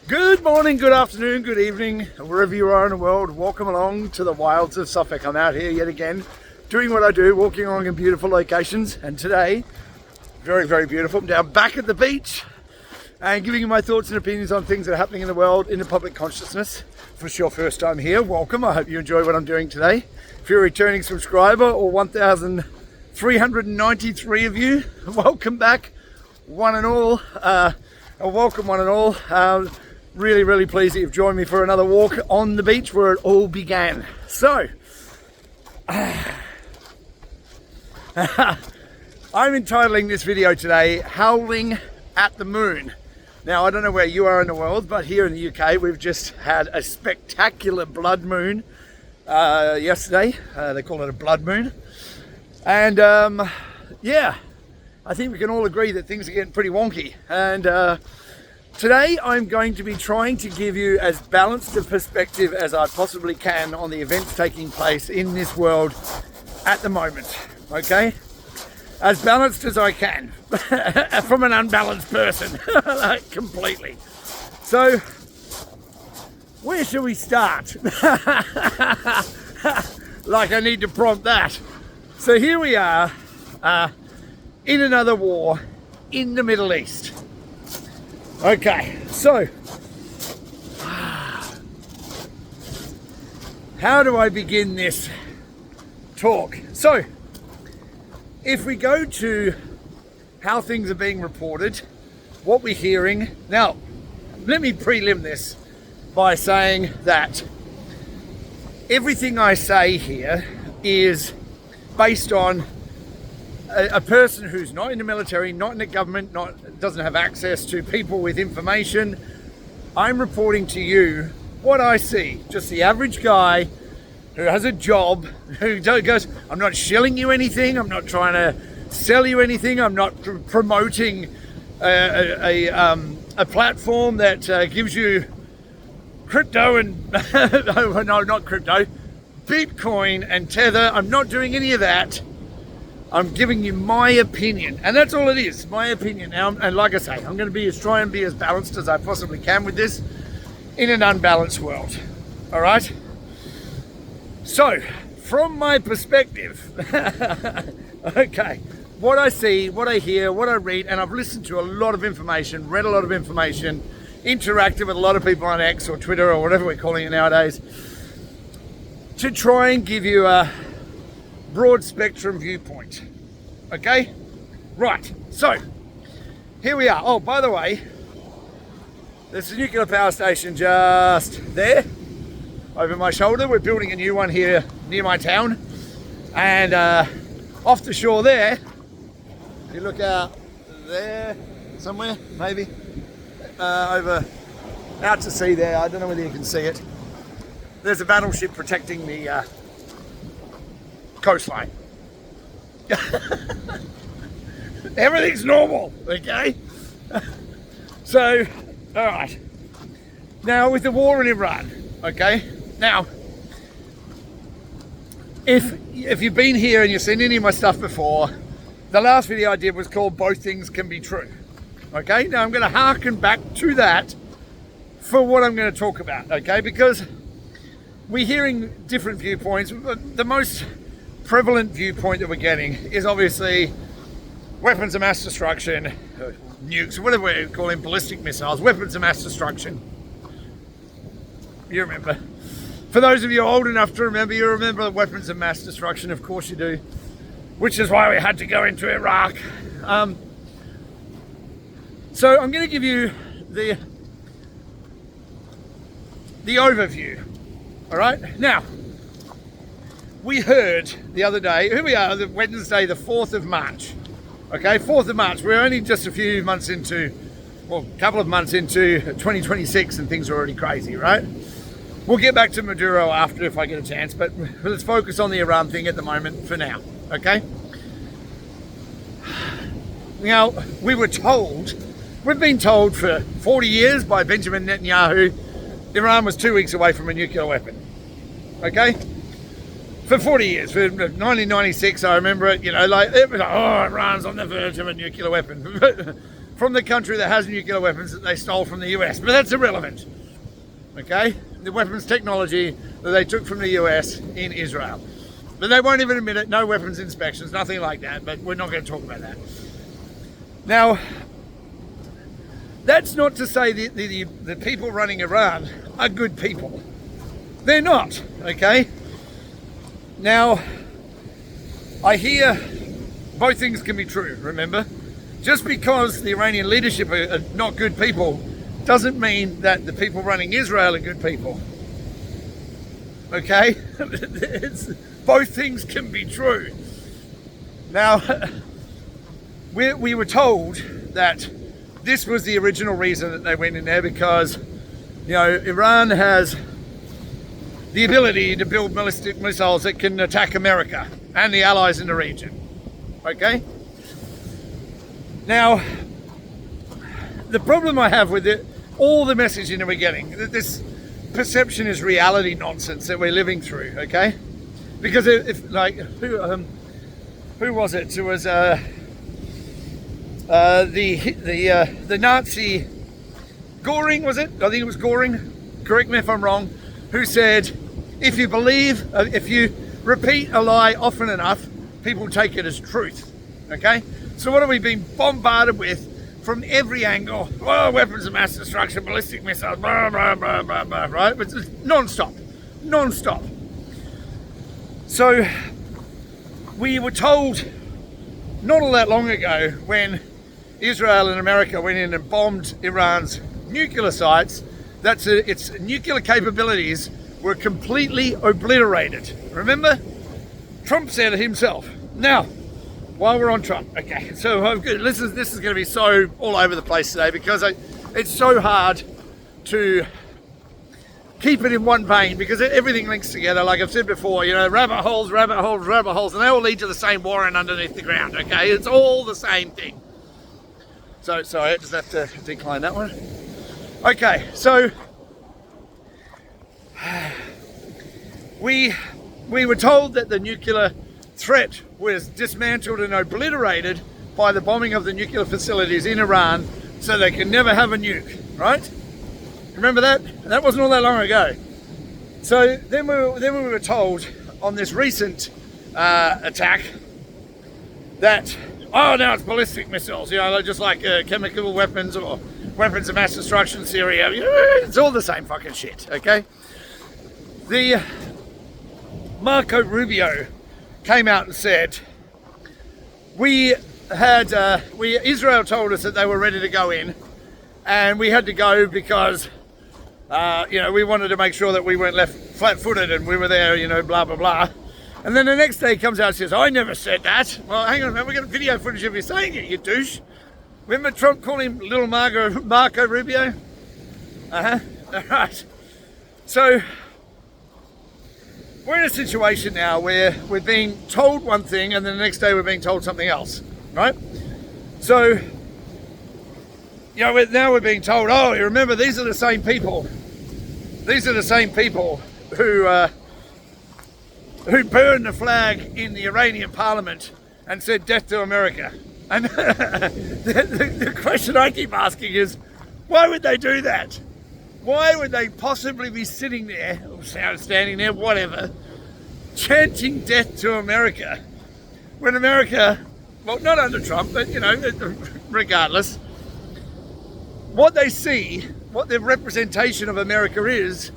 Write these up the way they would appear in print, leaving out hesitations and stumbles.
Good morning, good afternoon, good evening, wherever you are in the world. Welcome along to the wilds of Suffolk. I'm out here yet again, doing what I do, walking along in beautiful locations. And today, very, very beautiful. I'm down back at the beach and giving you my thoughts and opinions on things that are happening in the world, in the public consciousness. For sure, first time here, welcome. I hope you enjoy what I'm doing today. If you're a returning subscriber, or 1,393 of you, welcome back, one and all. Welcome, one and all. Really, really pleased that you've joined me for another walk on the beach where it all began. So, I'm entitling this video today, Howling at the Moon. Now, I don't know where you are in the world, but here in the UK, we've just had a spectacular blood moon yesterday. They call it a blood moon. And yeah, I think we can all agree that things are getting pretty wonky. And today I'm going to be trying to give you as balanced a perspective as I possibly can on the events taking place in this world at the moment, okay? As balanced as I can, from an unbalanced person, like completely. So, where shall we start? Like I need to prompt that. So here we are, in another war in the Middle East. Okay, so how do I begin this talk? So, if we go to how things are being reported, what we're hearing, now let me prelim this by saying that everything I say here is based on a person who's not in the military, not in the government, doesn't have access to people with information. I'm reporting to you what I see. Just the average guy who has a job, who goes, I'm not shilling you anything, I'm not trying to sell you anything, I'm not promoting a platform that gives you crypto and, no, not crypto, Bitcoin and Tether. I'm not doing any of that. I'm giving you my opinion, and that's all it is, my opinion. Now, and like I say, I'm going to try and be as balanced as I possibly can with this in an unbalanced world. All right? So, from my perspective, okay, what I see, what I hear, what I read, and I've listened to a lot of information, read a lot of information, interacted with a lot of people on X or Twitter or whatever we're calling it nowadays, to try and give you a broad spectrum viewpoint. Okay? Right, so here we are. Oh, by the way, there's a nuclear power station just there over my shoulder. We're building a new one here near my town, and off the shore there, if you look out there somewhere, maybe over out to sea there, I don't know whether you can see it, there's a battleship protecting the coastline. Everything's normal, okay? So, all right. Now, with the war in Iran, okay? Now, if you've been here and you've seen any of my stuff before, the last video I did was called Both Things Can Be True. Okay? Now, I'm going to harken back to that for what I'm going to talk about, okay? Because we're hearing different viewpoints. The most prevalent viewpoint that we're getting is obviously weapons of mass destruction, nukes, whatever we're calling ballistic missiles, weapons of mass destruction. You remember. For those of you old enough to remember, you remember weapons of mass destruction, of course you do, which is why we had to go into Iraq. So I'm going to give you the overview, all right? Now, we heard the other day, here we are, Wednesday, the 4th of March. Okay, 4th of March. We're only just a few months into, well, a couple of months into 2026 and things are already crazy, right? We'll get back to Maduro after if I get a chance, but let's focus on the Iran thing at the moment for now, okay? Now, we've been told for 40 years by Benjamin Netanyahu, Iran was 2 weeks away from a nuclear weapon, okay? For 40 years, for 1996, I remember it, you know, like, it was like, oh, Iran's on the verge of a nuclear weapon. from the country that has nuclear weapons that they stole from the US. But that's irrelevant, okay? The weapons technology that they took from the US in Israel. But they won't even admit it, no weapons inspections, nothing like that, but we're not going to talk about that. Now, that's not to say the people running Iran are good people. They're not, okay? Now, I hear both things can be true, remember? Just because the Iranian leadership are not good people doesn't mean that the people running Israel are good people. Okay? Both things can be true. Now, we were told that this was the original reason that they went in there because, you know, Iran has the ability to build ballistic missiles that can attack America and the allies in the region. Okay? Now, the problem I have with it, all the messaging that we're getting, this perception is reality nonsense that we're living through, okay? Because if like, who was it? It was the Nazi Goring, was it? I think it was Goring. Correct me if I'm wrong. Who said, if you believe, if you repeat a lie often enough, people take it as truth. Okay? So what have we been bombarded with from every angle? Oh, weapons of mass destruction, ballistic missiles, blah, blah, blah, blah, blah, right? But it's non-stop. Non-stop. So we were told not all that long ago when Israel and America went in and bombed Iran's nuclear sites that its nuclear capabilities were completely obliterated. Remember? Trump said it himself. Now, while we're on Trump, okay, so this is going to be so all over the place today because it's so hard to keep it in one vein because everything links together. Like I've said before, you know, rabbit holes, and they all lead to the same warren underneath the ground, okay? It's all the same thing. So, sorry, I just have to decline that one. Okay, so we were told that the nuclear threat was dismantled and obliterated by the bombing of the nuclear facilities in Iran so they can never have a nuke, right? Remember that? That wasn't all that long ago. So then we were told on this recent attack that, oh, now it's ballistic missiles, you know, just like chemical weapons or weapons of mass destruction, Syria. It's all the same fucking shit, okay? The Marco Rubio came out and said, Israel told us that they were ready to go in, and we had to go because, you know, we wanted to make sure that we weren't left flat-footed and we were there, you know, blah, blah, blah. And then the next day he comes out and says, I never said that. Well, hang on a minute, we got video footage of you saying it, you douche. Remember Trump called him little Marco Rubio? All right. So, we're in a situation now where we're being told one thing and then the next day we're being told something else, right? So, you know, now we're being told, oh, you remember, these are the same people. These are the same people who burned the flag in the Iranian parliament and said death to America. And the question I keep asking is, why would they do that? Why would they possibly be sitting there, or standing there, whatever, chanting death to America, when America, well, not under Trump, but, you know, regardless, what they see, what their representation of America is,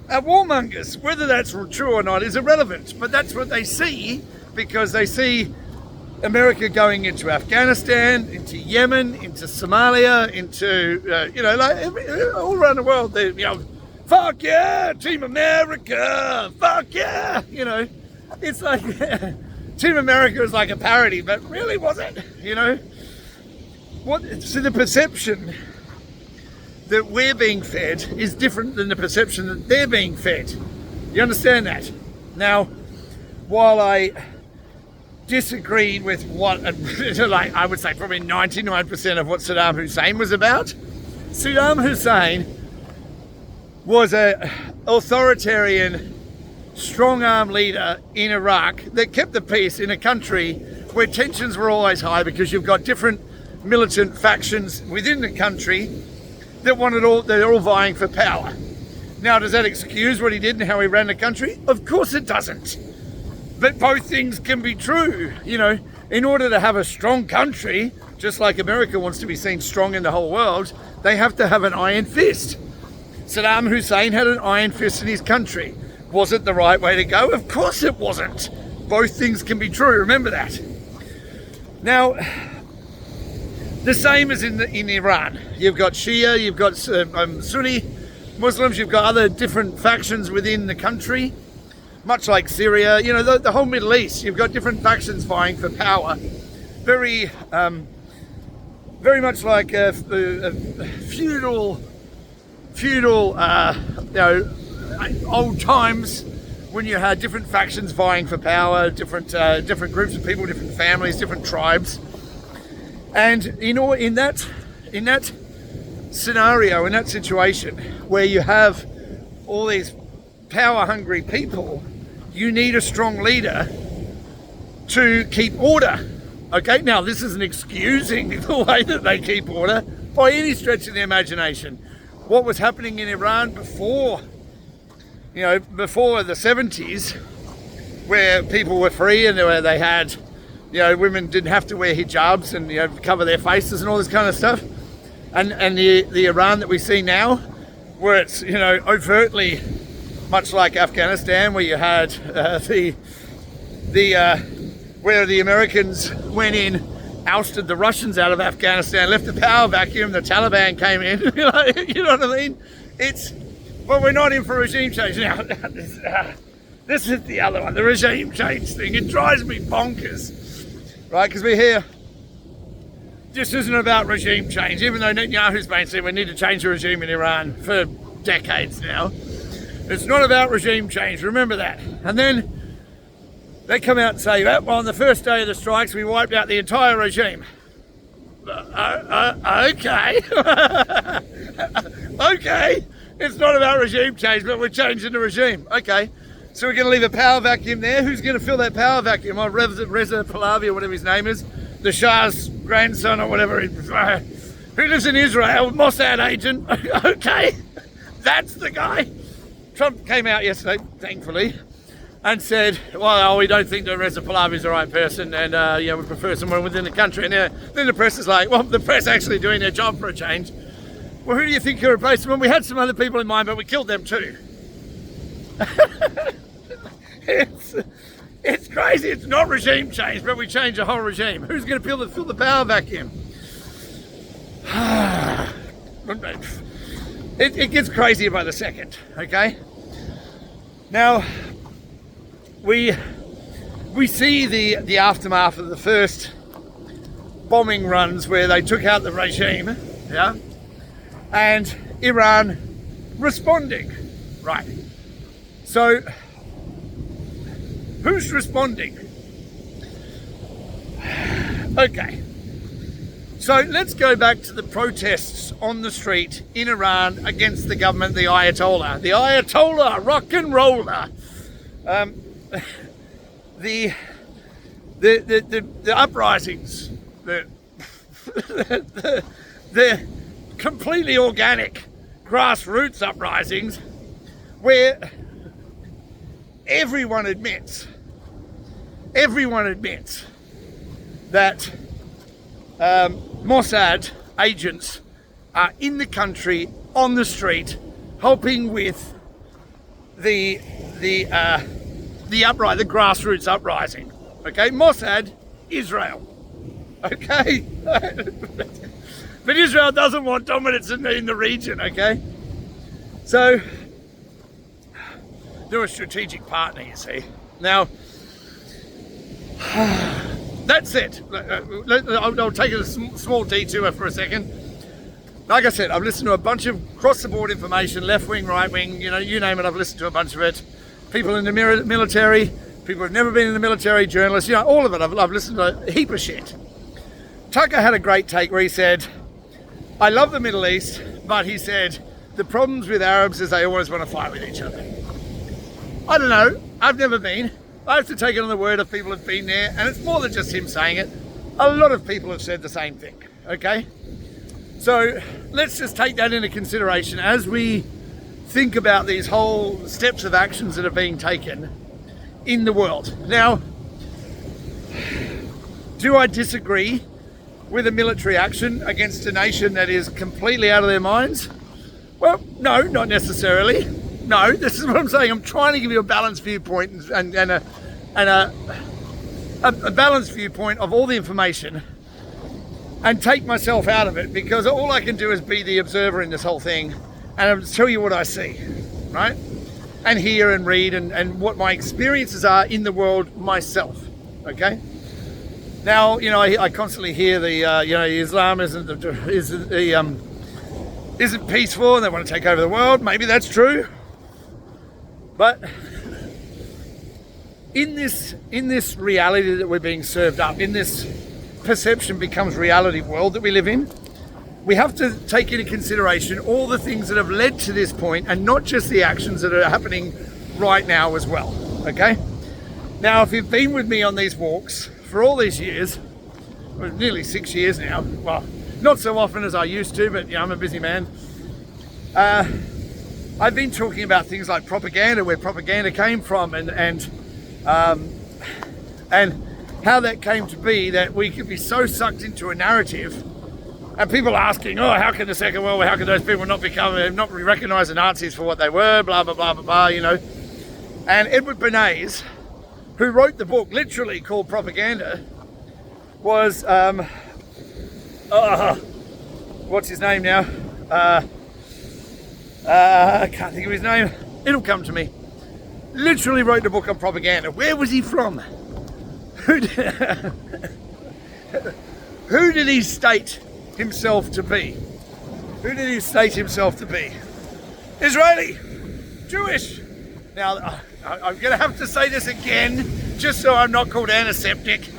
are warmongers. Whether that's true or not is irrelevant, but that's what they see, because they see America going into Afghanistan, into Yemen, into Somalia, into, you know, like all around the world, they, you know, fuck yeah, Team America, fuck yeah, you know. It's like, Team America is like a parody, but really was it, you know? So the perception that we're being fed is different than the perception that they're being fed. You understand that? Now, while I disagreed with what, like I would say probably 99% of what Saddam Hussein was about. Saddam Hussein was an authoritarian, strong-arm leader in Iraq that kept the peace in a country where tensions were always high because you've got different militant factions within the country that they're all vying for power. Now, does that excuse what he did and how he ran the country? Of course it doesn't. But both things can be true. You know, in order to have a strong country, just like America wants to be seen strong in the whole world, they have to have an iron fist. Saddam Hussein had an iron fist in his country. Was it the right way to go? Of course it wasn't. Both things can be true, remember that. Now, the same as in Iran. You've got Shia, you've got Sunni Muslims, you've got other different factions within the country. Much like Syria, you know, the whole Middle East, you've got different factions vying for power. Very much like a feudal, you know, old times when you had different factions vying for power, different groups of people, different families, different tribes. And you know, in that scenario, in that situation, where you have all these power-hungry people, you need a strong leader to keep order. Okay, now this isn't excusing the way that they keep order by any stretch of the imagination. What was happening in Iran before the 70s, where people were free and where they had, you know, women didn't have to wear hijabs and, you know, cover their faces and all this kind of stuff, and the Iran that we see now, where it's, you know, overtly much like Afghanistan, where you had where the Americans went in, ousted the Russians out of Afghanistan, left the power vacuum, the Taliban came in. You know what I mean? Well, we're not in for regime change now. This is the other one, the regime change thing. It drives me bonkers, right? Because we hear this isn't about regime change, even though Netanyahu's been saying we need to change the regime in Iran for decades now. It's not about regime change, remember that. And then they come out and say, well, on the first day of the strikes, we wiped out the entire regime. Okay. Okay. It's not about regime change, but we're changing the regime. Okay. So we're going to leave a power vacuum there. Who's going to fill that power vacuum? Reza Pahlavi, or whatever his name is, the Shah's grandson or whatever. Who lives in Israel, Mossad agent. Okay. That's the guy. Trump came out yesterday, thankfully, and said, well, we don't think that Reza Pahlavi is the right person, and we prefer someone within the country. And then the press is like, well, the press actually doing their job for a change. Well, who do you think you're replacing? Well, we had some other people in mind, but we killed them too. It's crazy. It's not regime change, but we change the whole regime. Who's going to fill the power vacuum? It gets crazier by the second, okay? Now, we see the aftermath of the first bombing runs where they took out the regime, yeah? And Iran responding, right? So, who's responding? Okay. So let's go back to the protests on the street in Iran against the government, the Ayatollah. The Ayatollah, rock and roller. The uprisings, the completely organic grassroots uprisings where everyone admits that Mossad agents are in the country, on the street, helping with the grassroots uprising. Okay, Mossad, Israel. Okay, but Israel doesn't want dominance in the region. Okay, so they're a strategic partner, you see. Now, that's it. I'll take a small detour for a second. Like I said, I've listened to a bunch of across-the-board information, left-wing, right-wing, you name it, I've listened to a bunch of it. People in the military, people who've never been in the military, journalists, all of it. I've listened to a heap of shit. Tucker had a great take where he said, I love the Middle East, but he said, the problems with Arabs is they always want to fight with each other. I don't know, I've never been. I have to take it on the word of people who've been there, and it's more than just him saying it. A lot of people have said the same thing, okay? So let's just take that into consideration as we think about these whole steps of actions that are being taken in the world. Now, do I disagree with a military action against a nation that is completely out of their minds? Well, no, not necessarily. No, this is what I'm saying. I'm trying to give you a balanced viewpoint and a balanced viewpoint of all the information and take myself out of it, because all I can do is be the observer in this whole thing and tell you what I see, right? And hear and read and what my experiences are in the world myself, okay? Now, you know, I constantly hear the, you know, Islam isn't peaceful and they want to take over the world. Maybe that's true. But in this reality that we're being served up, in this perception becomes reality world that we live in, we have to take into consideration all the things that have led to this point and not just the actions that are happening right now as well, okay? Now, if you've been with me on these walks for all these years, well, nearly 6 years now, well, not so often as I used to, but yeah, I'm a busy man. I've been talking about things like propaganda, where propaganda came from, and how that came to be, that we could be so sucked into a narrative, and people asking, oh, how can the Second World War, how can those people not recognise the Nazis for what they were, blah, blah, blah, blah, blah, you know. And Edward Bernays, who wrote the book literally called Propaganda, was, what's his name now? I can't think of his name. It'll come to me. Literally wrote the book on propaganda. Where was he from? Who did he state himself to be? Who did he state himself to be? Israeli, Jewish. Now, I'm going to have to say this again, just so I'm not called antiseptic.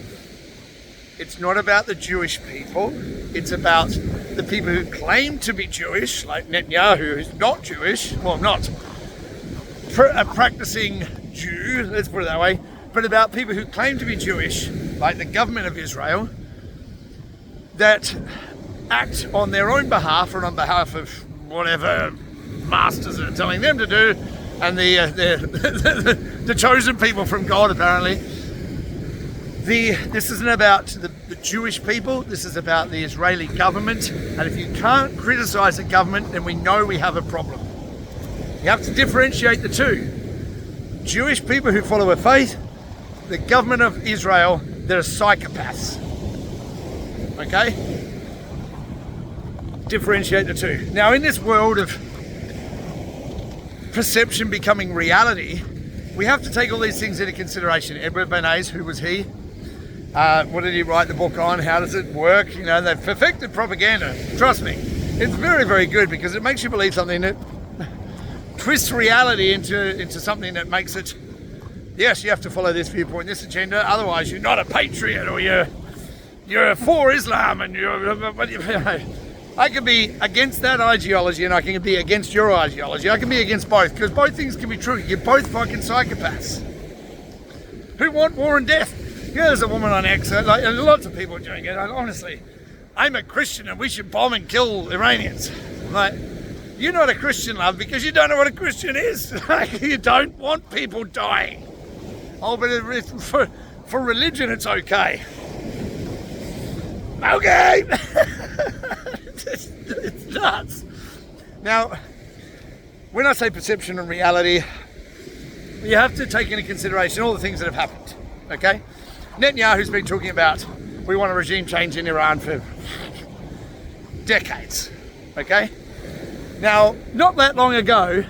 It's not about the Jewish people. It's about the people who claim to be Jewish, like Netanyahu, who's not Jewish, well, not a practicing Jew, let's put it that way, but about people who claim to be Jewish, like the government of Israel, that act on their own behalf or on behalf of whatever masters are telling them to do, and the chosen people from God, apparently. This isn't about the Jewish people, this is about the Israeli government, and if you can't criticise the government, then we know we have a problem. You have to differentiate the two. Jewish people who follow a faith, the government of Israel, they're psychopaths. Okay? Differentiate the two. Now, in this world of perception becoming reality, we have to take all these things into consideration. Edward Bernays, who was he? What did he write the book on? How does it work? You know, they've perfected propaganda. Trust me, it's very, very good, because it makes you believe something that twists reality into something that makes it, yes, you have to follow this viewpoint, this agenda, otherwise you're not a patriot, or you're for Islam, and I can be against that ideology and I can be against your ideology. I can be against both, because both things can be true. You're both fucking psychopaths who want war and death. Yeah, there's a woman on X, like, and lots of people doing it. And honestly, I'm a Christian and we should bomb and kill Iranians. Like, you're not a Christian, love, because you don't know what a Christian is. Like, you don't want people dying. Oh, but for religion, it's okay. Okay. It's nuts. Now, when I say perception and reality, you have to take into consideration all the things that have happened, okay? Netanyahu's been talking about, we want a regime change in Iran for decades, okay? Now, not that long ago,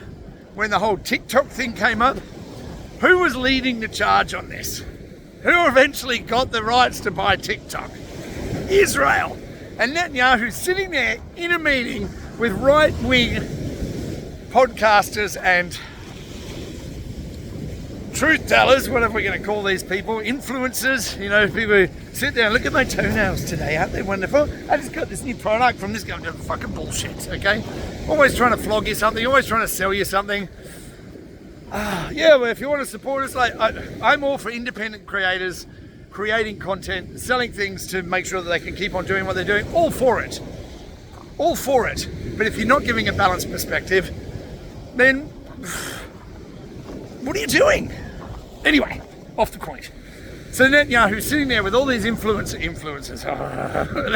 when the whole TikTok thing came up, who was leading the charge on this? Who eventually got the rights to buy TikTok? Israel. And Netanyahu's sitting there in a meeting with right-wing podcasters and truth tellers, whatever we're going to call these people, influencers, you know, people who sit there and look at my toenails today, aren't they wonderful? I just got this new product from this guy. Fucking bullshit, okay? Always trying to flog you something, always trying to sell you something. Yeah, well, if you want to support us, like I'm all for independent creators creating content, selling things to make sure that they can keep on doing what they're doing. All for it. All for it. But if you're not giving a balanced perspective, then what are you doing? Anyway, off the point. So Netanyahu's sitting there with all these influencers. Oh,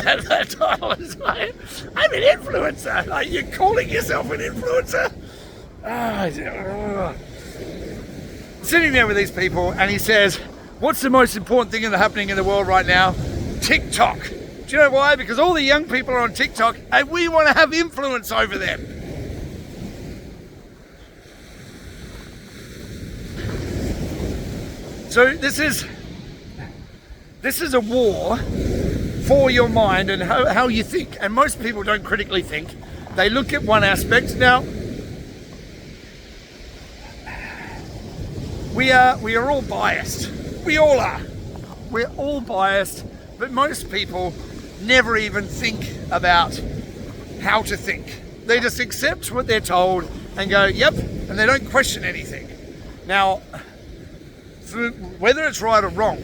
that title is like, I'm an influencer. Like, you're calling yourself an influencer? Sitting there with these people, and he says, what's the most important thing that's happening in the world right now? TikTok. Do you know why? Because all the young people are on TikTok, and we want to have influence over them. So this is a war for your mind and how you think. And most people don't critically think. They look at one aspect. Now, we are all biased. We all are. We're all biased, but most people never even think about how to think. They just accept what they're told and go, yep, and they don't question anything. Now, whether it's right or wrong,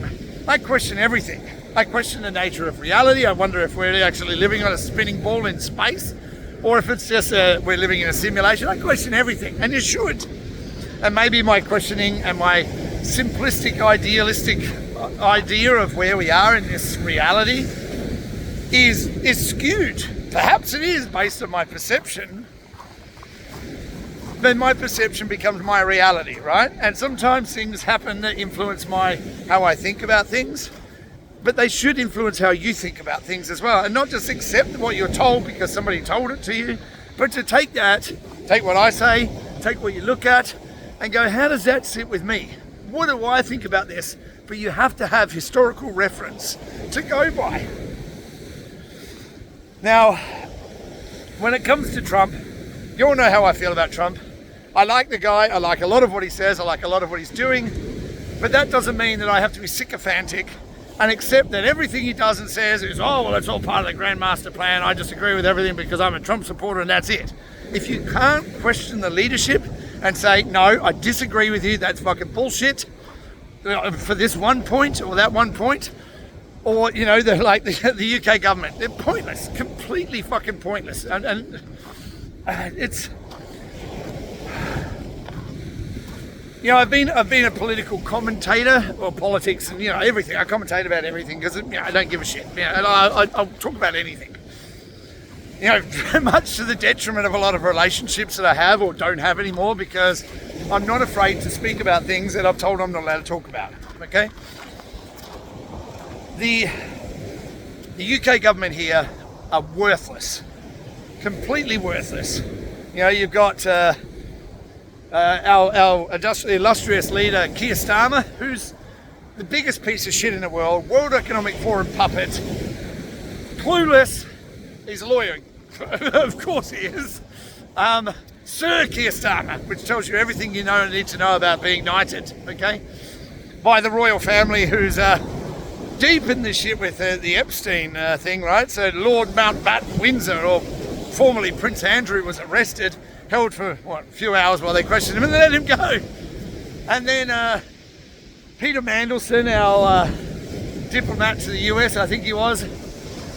I question everything. I question the nature of reality. I wonder if we're actually living on a spinning ball in space, or if it's just we're living in a simulation. I question everything, and you should. And maybe my questioning and my simplistic, idealistic idea of where we are in this reality is skewed. Perhaps it is based on my perception. Then my perception becomes my reality, right? And sometimes things happen that influence how I think about things, but they should influence how you think about things as well. And not just accept what you're told because somebody told it to you, but to take what I say, take what you look at, and go, how does that sit with me? What do I think about this? But you have to have historical reference to go by. Now, when it comes to Trump, you all know how I feel about Trump. I like the guy, I like a lot of what he says, I like a lot of what he's doing, but that doesn't mean that I have to be sycophantic and accept that everything he does and says is, oh, well, it's all part of the Grand Master Plan, I just agree with everything because I'm a Trump supporter and that's it. If you can't question the leadership and say, no, I disagree with you, that's fucking bullshit, for this one point or that one point, or, you know, they're like the UK government, they're pointless, completely fucking pointless. And it's... You know, I've been a political commentator, or politics, and, you know, everything. I commentate about everything because, you know, I don't give a shit. You know, and I'll talk about anything. You know, much to the detriment of a lot of relationships that I have or don't have anymore, because I'm not afraid to speak about things that I've told I'm not allowed to talk about. Okay? The UK government here are worthless, completely worthless. You know, you've got our illustrious leader, Keir Starmer, who's the biggest piece of shit in the world, World Economic Forum puppet, clueless. He's a lawyer, of course he is. Sir Keir Starmer, which tells you everything you know and need to know about being knighted, okay, by the royal family, who's deep in this shit with the Epstein thing, right? So Lord Mountbatten Windsor, or formerly Prince Andrew, was arrested, held for a few hours while they questioned him, and they let him go. And then Peter Mandelson, our diplomat to the US, I think he was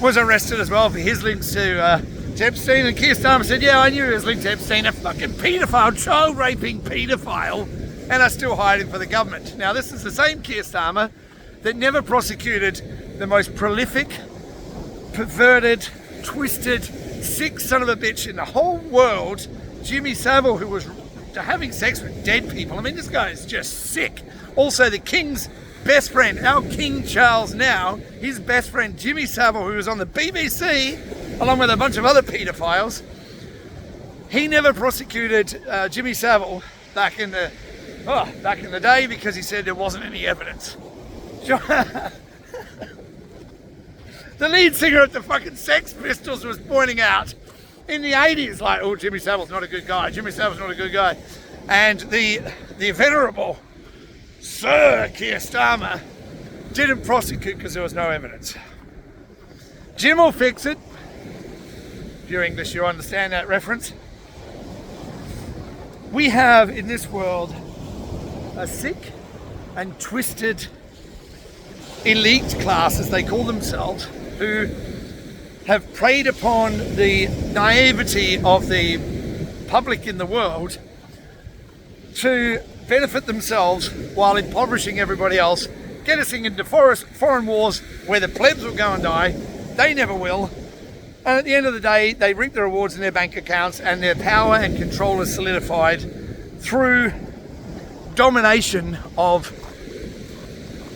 arrested as well for his links to Epstein. And Keir Starmer said, yeah, I knew he was linked to Epstein, a fucking paedophile, child raping paedophile, and I still hired him for the government. Now, this is the same Keir Starmer that never prosecuted the most prolific, perverted, twisted, sick son of a bitch in the whole world, Jimmy Savile, who was having sex with dead people. I mean, this guy is just sick. Also, the King's best friend, our King Charles now, his best friend Jimmy Savile, who was on the BBC, along with a bunch of other paedophiles, he never prosecuted Jimmy Savile back in the day because he said there wasn't any evidence. The lead singer of the fucking Sex Pistols was pointing out in the 80s, like, oh, Jimmy Savile's not a good guy. Jimmy Savile's not a good guy. And the venerable Sir Keir Starmer didn't prosecute because there was no evidence. Jim will fix it. If you're English, you understand that reference. We have in this world a sick and twisted elite class, as they call themselves, who have preyed upon the naivety of the public in the world to benefit themselves while impoverishing everybody else, get us into foreign wars where the plebs will go and die. They never will. And at the end of the day, they reap the rewards in their bank accounts, and their power and control is solidified through domination of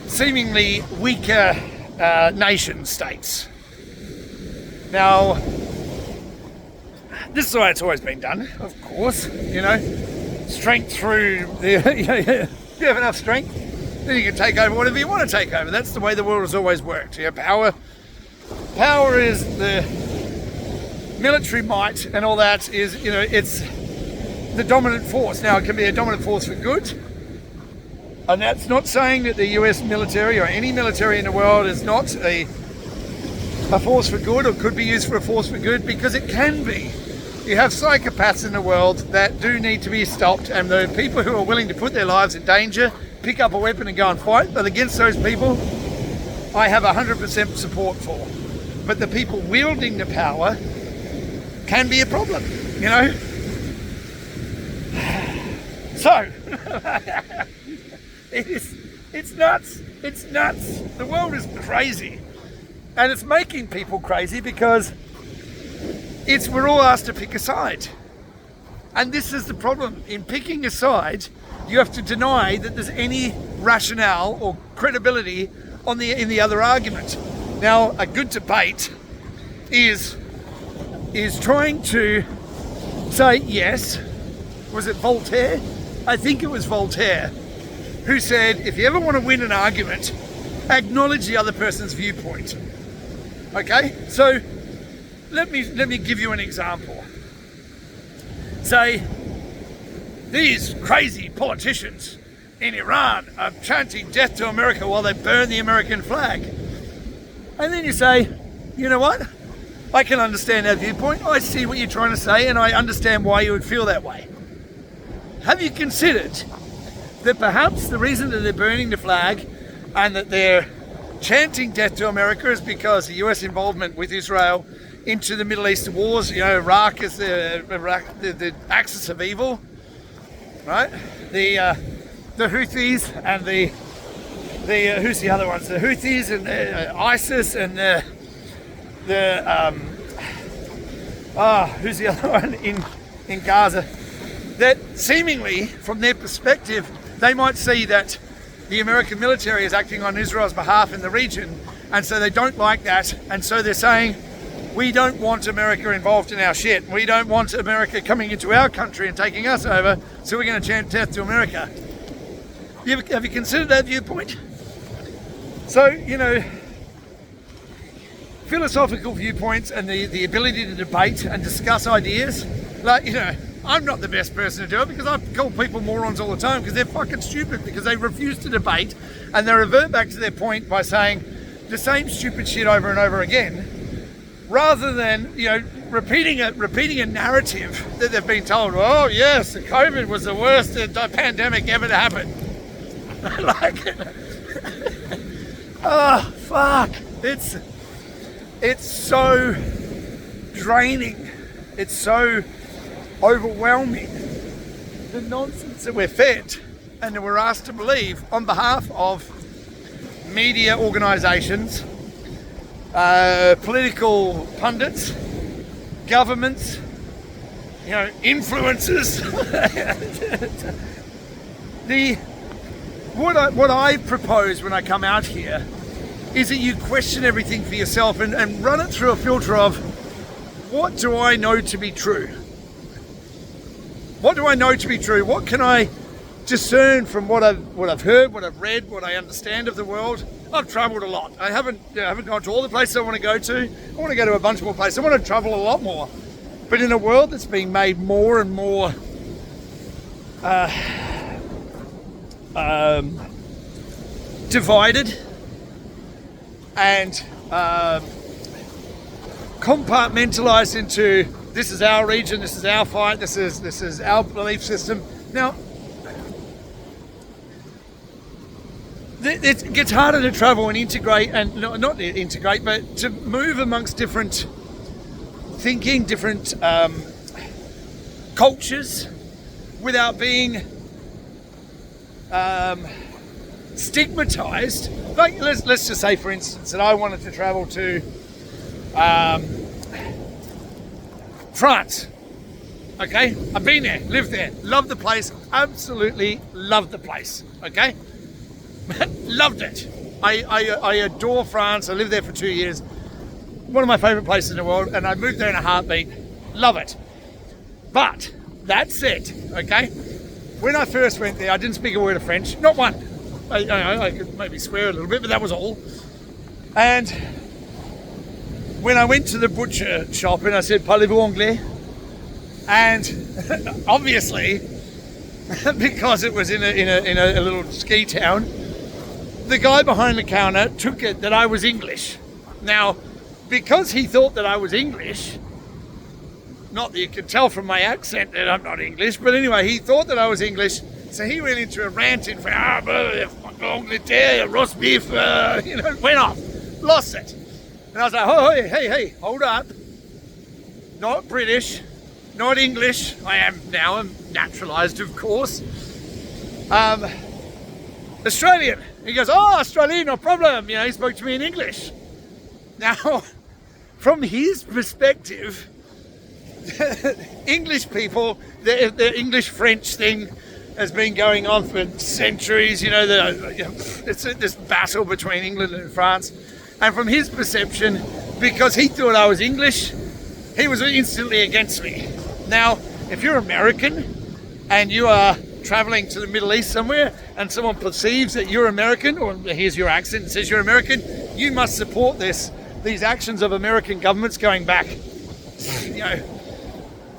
seemingly weaker nation states. Now, this is the way it's always been done, of course, you know, strength through the, if you have enough strength, then you can take over whatever you want to take over. That's the way the world has always worked. You know, power is the military might, and all that is, you know, it's the dominant force. Now, it can be a dominant force for good, and that's not saying that the US military or any military in the world is not a force for good, or could be used for a force for good, because it can be. You have psychopaths in the world that do need to be stopped, and the people who are willing to put their lives in danger, pick up a weapon and go and fight, but against those people, I have 100% support for. But the people wielding the power can be a problem, you know? So, it's nuts. It's nuts. The world is crazy. And it's making people crazy because we're all asked to pick a side. And this is the problem. In picking a side, you have to deny that there's any rationale or credibility in the other argument. Now, a good debate is trying to say, yes, was it Voltaire? I think it was Voltaire who said, if you ever want to win an argument, acknowledge the other person's viewpoint. Okay, so let me give you an example. Say, these crazy politicians in Iran are chanting death to America while they burn the American flag. And then you say, you know what? I can understand that viewpoint. I see what you're trying to say, and I understand why you would feel that way. Have you considered that perhaps the reason that they're burning the flag and that they're chanting death to America is because the US involvement with Israel into the Middle Eastern wars, you know, Iraq is the axis of evil, right? The Houthis and the who's the other ones? The Houthis and ISIS and who's the other one in Gaza? That seemingly, from their perspective, they might see that the American military is acting on Israel's behalf in the region, and so they don't like that, and so they're saying, we don't want America involved in our shit. We don't want America coming into our country and taking us over, so we're going to chant death to America. Have you considered that viewpoint? So, you know, philosophical viewpoints and the ability to debate and discuss ideas, like, you know, I'm not the best person to do it because I call people morons all the time because they're fucking stupid, because they refuse to debate and they revert back to their point by saying the same stupid shit over and over again, rather than, you know, repeating a narrative that they've been told. Oh yes, COVID was the worst pandemic ever to happen. Like, oh fuck, it's so draining. It's so overwhelming, the nonsense that we're fed and that we're asked to believe on behalf of media organisations, political pundits, governments, you know, influencers. What I propose when I come out here is that you question everything for yourself and run it through a filter of, what do I know to be true? What do I know to be true? What can I discern from what I've heard, what I've read, what I understand of the world? I've travelled a lot. I haven't gone to all the places I want to go to. I want to go to a bunch more places. I want to travel a lot more. But in a world that's being made more and more divided and compartmentalized into, this is our region, this is our fight, this is our belief system. Now, it gets harder to travel and integrate, and not integrate, but to move amongst different thinking, different cultures, without being stigmatized. Like, let's just say, for instance, that I wanted to travel to France. Okay, I've been there, lived there, loved the place, absolutely loved the place. Okay, loved it. I adore France. I lived there for 2 years. One of my favorite places in the world, and I moved there in a heartbeat. Love it. But that said, okay, when I first went there, I didn't speak a word of French, not one. I could maybe swear a little bit, but that was all. And when I went to the butcher shop and I said, "Parlez-vous anglais?" And obviously, because it was in a little ski town, the guy behind the counter took it that I was English. Now, because he thought that I was English, not that you can tell from my accent that I'm not English, but anyway, he thought that I was English, so he went into a rant in Angleterre, roast beef, went off, lost it. And I was like, oh, hey, hold up. Not British, not English. I am now, I'm naturalised, of course. Australian. He goes, oh, Australian, no problem. He spoke to me in English. Now, from his perspective, English people, the English-French thing has been going on for centuries. It's this battle between England and France. And from his perception, because he thought I was English, he was instantly against me. Now, if you're American and you are traveling to the Middle East somewhere and someone perceives that you're American, or hears your accent and says you're American, you must support these actions of American governments going back.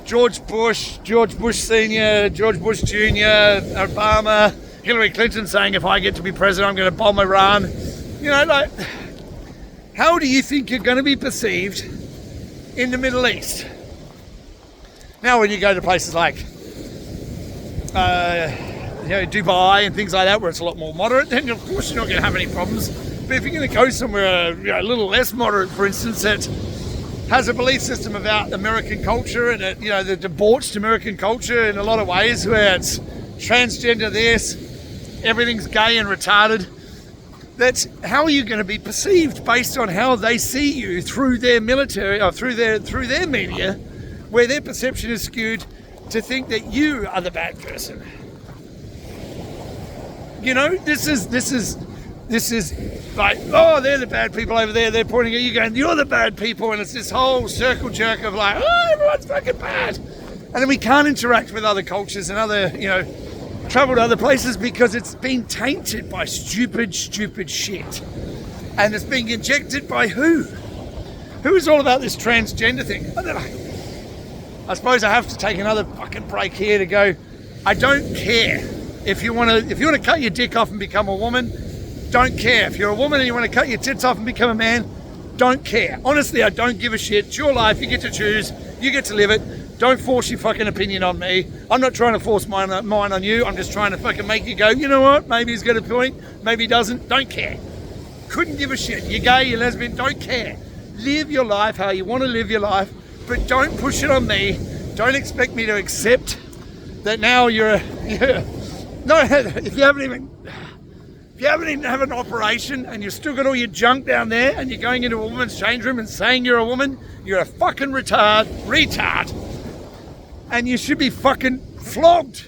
George Bush Sr., George Bush Jr., Obama, Hillary Clinton saying if I get to be president, I'm going to bomb Iran. How do you think you're going to be perceived in the Middle East? Now, when you go to places like Dubai and things like that, where it's a lot more moderate, then of course you're not going to have any problems. But if you're going to go somewhere a little less moderate, for instance, that has a belief system about American culture and the debauched American culture in a lot of ways, where it's transgender this, everything's gay and retarded. That's how are you going to be perceived based on how they see you through their military or through their media, where their perception is skewed to think that you are the bad person. This is like, oh, they're the bad people over there. They're pointing at you, going, you're the bad people, and it's this whole circle jerk of like, oh, everyone's fucking bad, and then we can't interact with other cultures and other, travel to other places because it's been tainted by stupid shit, and it's being injected by who? Who is all about this transgender thing? I don't know. I suppose I have to take another fucking break here to go. I don't care if you want to cut your dick off and become a woman. Don't care. If you're a woman and you want to cut your tits off and become a man, don't care. Honestly, I don't give a shit. It's your life. You get to choose. You get to live it. Don't force your fucking opinion on me. I'm not trying to force mine on you. I'm just trying to fucking make you go, you know what? Maybe he's got a point. Maybe he doesn't. Don't care. Couldn't give a shit. You're gay, you're lesbian. Don't care. Live your life how you want to live your life, but don't push it on me. Don't expect me to accept that now you're no, if you haven't even had an operation and you've still got all your junk down there and you're going into a woman's change room and saying you're a woman, you're a fucking retard, and you should be fucking flogged,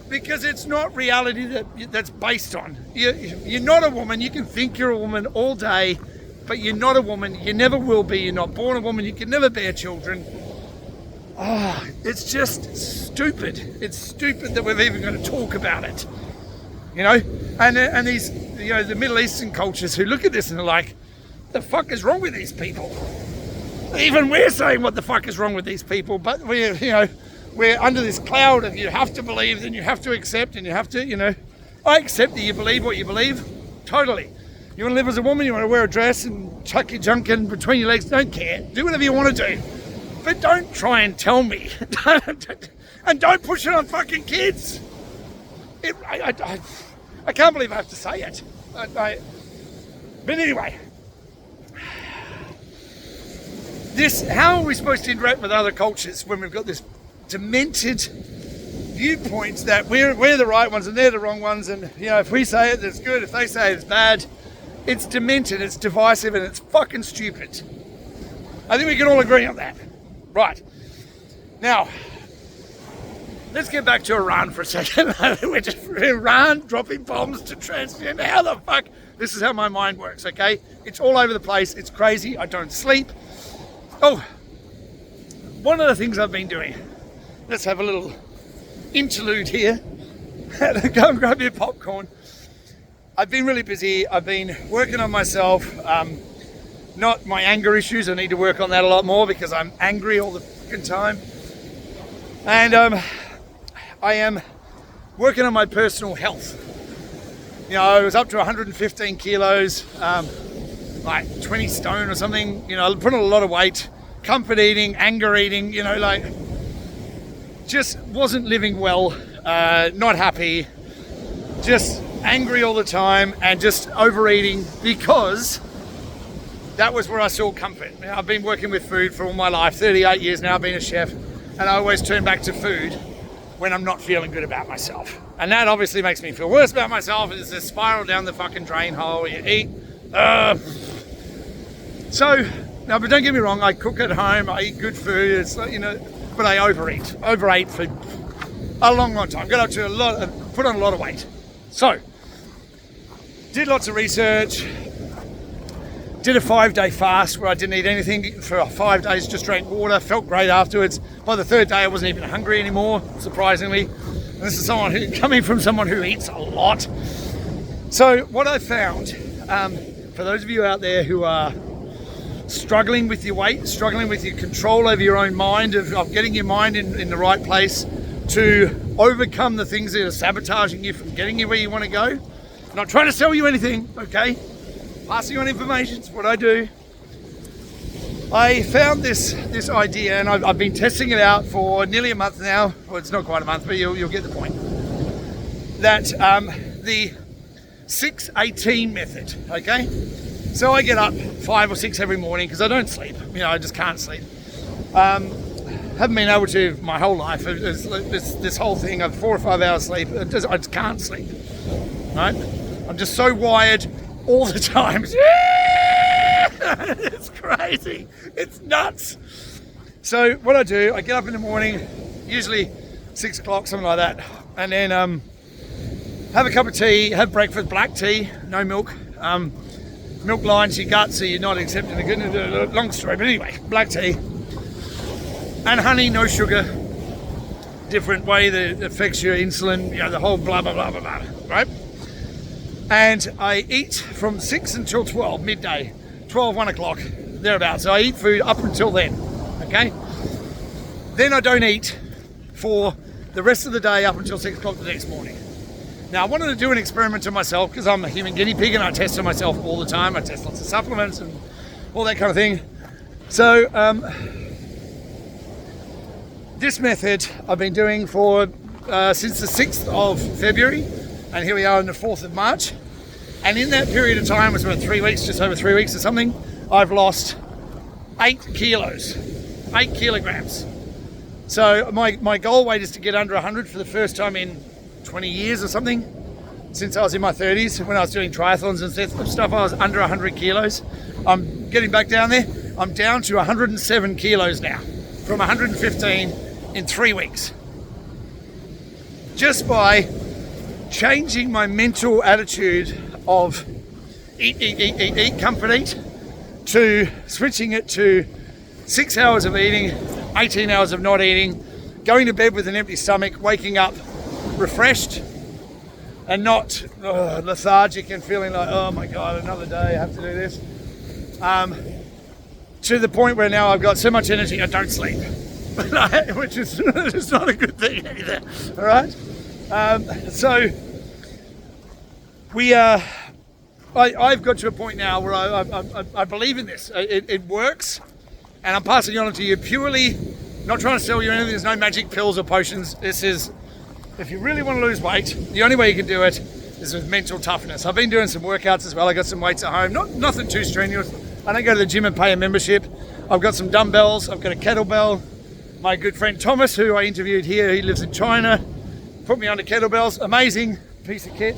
because it's not reality that's based on. You're not a woman. You can think you're a woman all day, but you're not a woman. You never will be. You're not born a woman. You can never bear children. Oh, it's just stupid. It's stupid that we're even going to talk about it. And these, the Middle Eastern cultures who look at this and are like, the fuck is wrong with these people? Even we're saying what the fuck is wrong with these people, but we're under this cloud of you have to believe, then you have to accept, and you have to, I accept that you believe what you believe, totally. You want to live as a woman, you want to wear a dress and chuck your junk in between your legs, don't care. Do whatever you want to do. But don't try and tell me. And don't push it on fucking kids. I can't believe I have to say it. But anyway, how are we supposed to interact with other cultures when we've got this demented viewpoint that we're the right ones and they're the wrong ones, and if we say it, it's good. If they say it's bad, it's demented, it's divisive, and it's fucking stupid. I think we can all agree on that. Right. Now, let's get back to Iran for a second. We're just Iran dropping bombs to transgender. How the fuck? This is how my mind works, okay? It's all over the place. It's crazy. I don't sleep. Oh, one of the things I've been doing. Let's have a little interlude here. Go and grab your popcorn. I've been really busy. I've been working on myself. Not my anger issues. I need to work on that a lot more because I'm angry all the fucking time. And I am working on my personal health. I was up to 115 kilos, like 20 stone or something. Put on a lot of weight, comfort eating, anger eating, just wasn't living well, not happy, just angry all the time and just overeating because that was where I saw comfort. I've been working with food for all my life, 38 years now, I've been a chef, and I always turn back to food when I'm not feeling good about myself. And that obviously makes me feel worse about myself. It's a spiral down the fucking drain hole. You eat. So, now, but don't get me wrong, I cook at home, I eat good food, it's like, but I overate for a long time. Got up to put on a lot of weight. So, did lots of research, did a 5-day fast where I didn't eat anything for 5 days, just drank water, felt great afterwards. By the 3rd day, I wasn't even hungry anymore, surprisingly. And this is coming from someone who eats a lot. So what I found, for those of you out there who are struggling with your weight, struggling with your control over your own mind, of getting your mind in the right place to overcome the things that are sabotaging you from getting you where you want to go. I'm not trying to sell you anything, okay? Passing on information is what I do. I found this idea, and I've been testing it out for nearly a month now. Well, it's not quite a month, but you'll get the point. That the 6-18 method, okay? So I get up 5 or 6 every morning because I don't sleep. I just can't sleep. Haven't been able to my whole life. This whole thing of 4 or 5 hours sleep. I just can't sleep. Right? I'm just so wired all the time. It's crazy. It's nuts. So what I do, I get up in the morning, usually 6 o'clock, something like that, and then have a cup of tea, have breakfast, black tea, no milk. Milk lines your gut, so you're not accepting the good. Long story, but anyway, black tea and honey, no sugar. Different way that affects your insulin, the whole blah blah blah blah blah, right? And I eat from 6 until 12, midday, 12, 1 o'clock, thereabouts. So I eat food up until then, okay? Then I don't eat for the rest of the day up until 6 o'clock the next morning. Now, I wanted to do an experiment on myself because I'm a human guinea pig and I test on myself all the time. I test lots of supplements and all that kind of thing. So, this method I've been doing for since the 6th of February, and here we are on the 4th of March. And in that period of time, it was about 3 weeks, just over 3 weeks or something, I've lost 8 kilos, 8 kilograms. So my goal weight is to get under 100 for the first time in 20 years or something. Since I was in my 30s, when I was doing triathlons and stuff, I was under 100 kilos. I'm getting back down there. I'm down to 107 kilos now, from 115 in 3 weeks. Just by changing my mental attitude of eat, comfort eat, to switching it to 6 hours of eating, 18 hours of not eating, going to bed with an empty stomach, waking up refreshed and not lethargic and feeling like, oh my God, another day, I have to do this. To the point where now I've got so much energy I don't sleep, which is it's not a good thing either, all right? So I've got to a point now where I believe in this. It works, and I'm passing it on to you purely, not trying to sell you anything. There's no magic pills or potions. This is, if you really want to lose weight, the only way you can do it is with mental toughness. I've been doing some workouts as well. I got some weights at home, nothing too strenuous. I don't go to the gym and pay a membership. I've got some dumbbells, I've got a kettlebell. My good friend Thomas, who I interviewed here, he lives in China, put me on the kettlebells. Amazing piece of kit,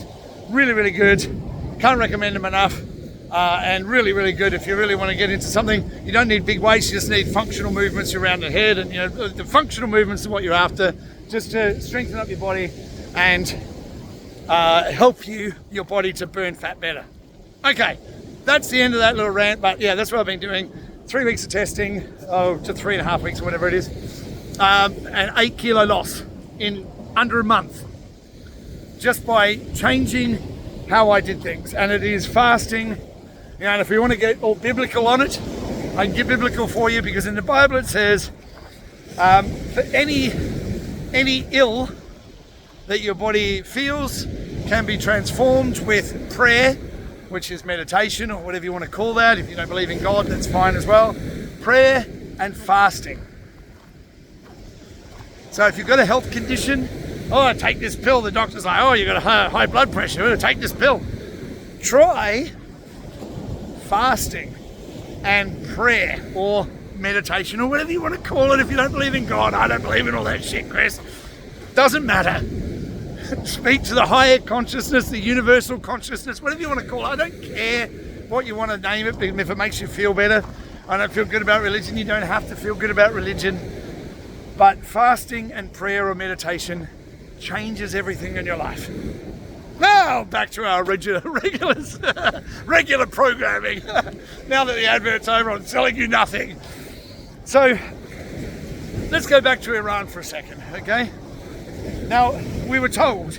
really, really good. Can't recommend them enough. And really, really good if you really want to get into something. You don't need big weights, you just need functional movements around the head, and the functional movements are what you're after, just to strengthen up your body and help your body to burn fat better. Okay, that's the end of that little rant, but yeah, that's what I've been doing. 3 weeks of testing, to 3.5 weeks or whatever it is, and 8 kilo loss in under a month, just by changing how I did things. And it is fasting. And if we want to get all biblical on it, I can get biblical for you, because in the Bible it says, for any ill that your body feels can be transformed with prayer, which is meditation, or whatever you want to call that. If you don't believe in God, that's fine as well. Prayer and fasting. So if you've got a health condition, take this pill. The doctor's like, you've got a high blood pressure, take this pill. Try fasting and prayer, or meditation, or whatever you want to call it. If you don't believe in God, I don't believe in all that shit, Chris. Doesn't matter. Speak to the higher consciousness, the universal consciousness, whatever you want to call it. I don't care what you want to name it, if it makes you feel better. I don't feel good about religion. You don't have to feel good about religion. But fasting and prayer or meditation changes everything in your life. Now back to our regular programming. Now that the advert's over, I'm selling you nothing. So let's go back to Iran for a second, okay? Now, we were told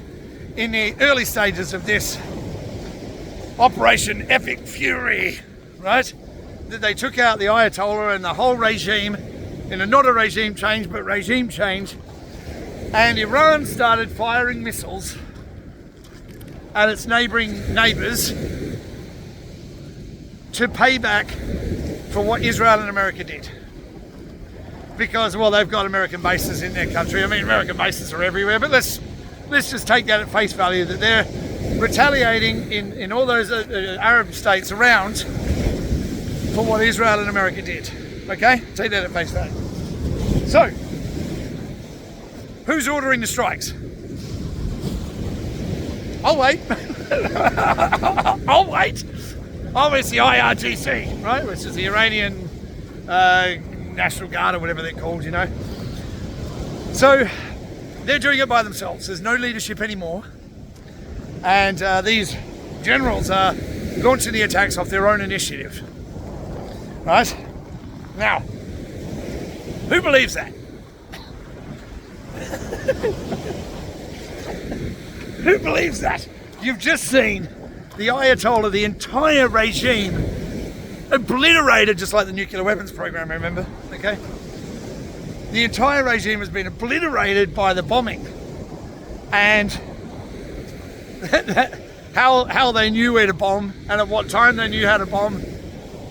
in the early stages of this Operation Epic Fury, right, that they took out the Ayatollah and the whole regime, not a regime change, but regime change, and Iran started firing missiles at its neighbours to pay back for what Israel and America did. Because, they've got American bases in their country. I mean, American bases are everywhere, but let's just take that at face value, that they're retaliating in all those Arab states around for what Israel and America did. Okay? Take that at face value. So, who's ordering the strikes? I'll wait. I'll wait. It's the IRGC, right? Which is the Iranian National Guard, or whatever they're called, So they're doing it by themselves. There's no leadership anymore. And these generals are launching the attacks off their own initiative. Right? Now, who believes that? Who believes that? You've just seen the Ayatollah, the entire regime, obliterated, just like the nuclear weapons program, remember? Okay? The entire regime has been obliterated by the bombing. And how they knew where to bomb and at what time they knew how to bomb,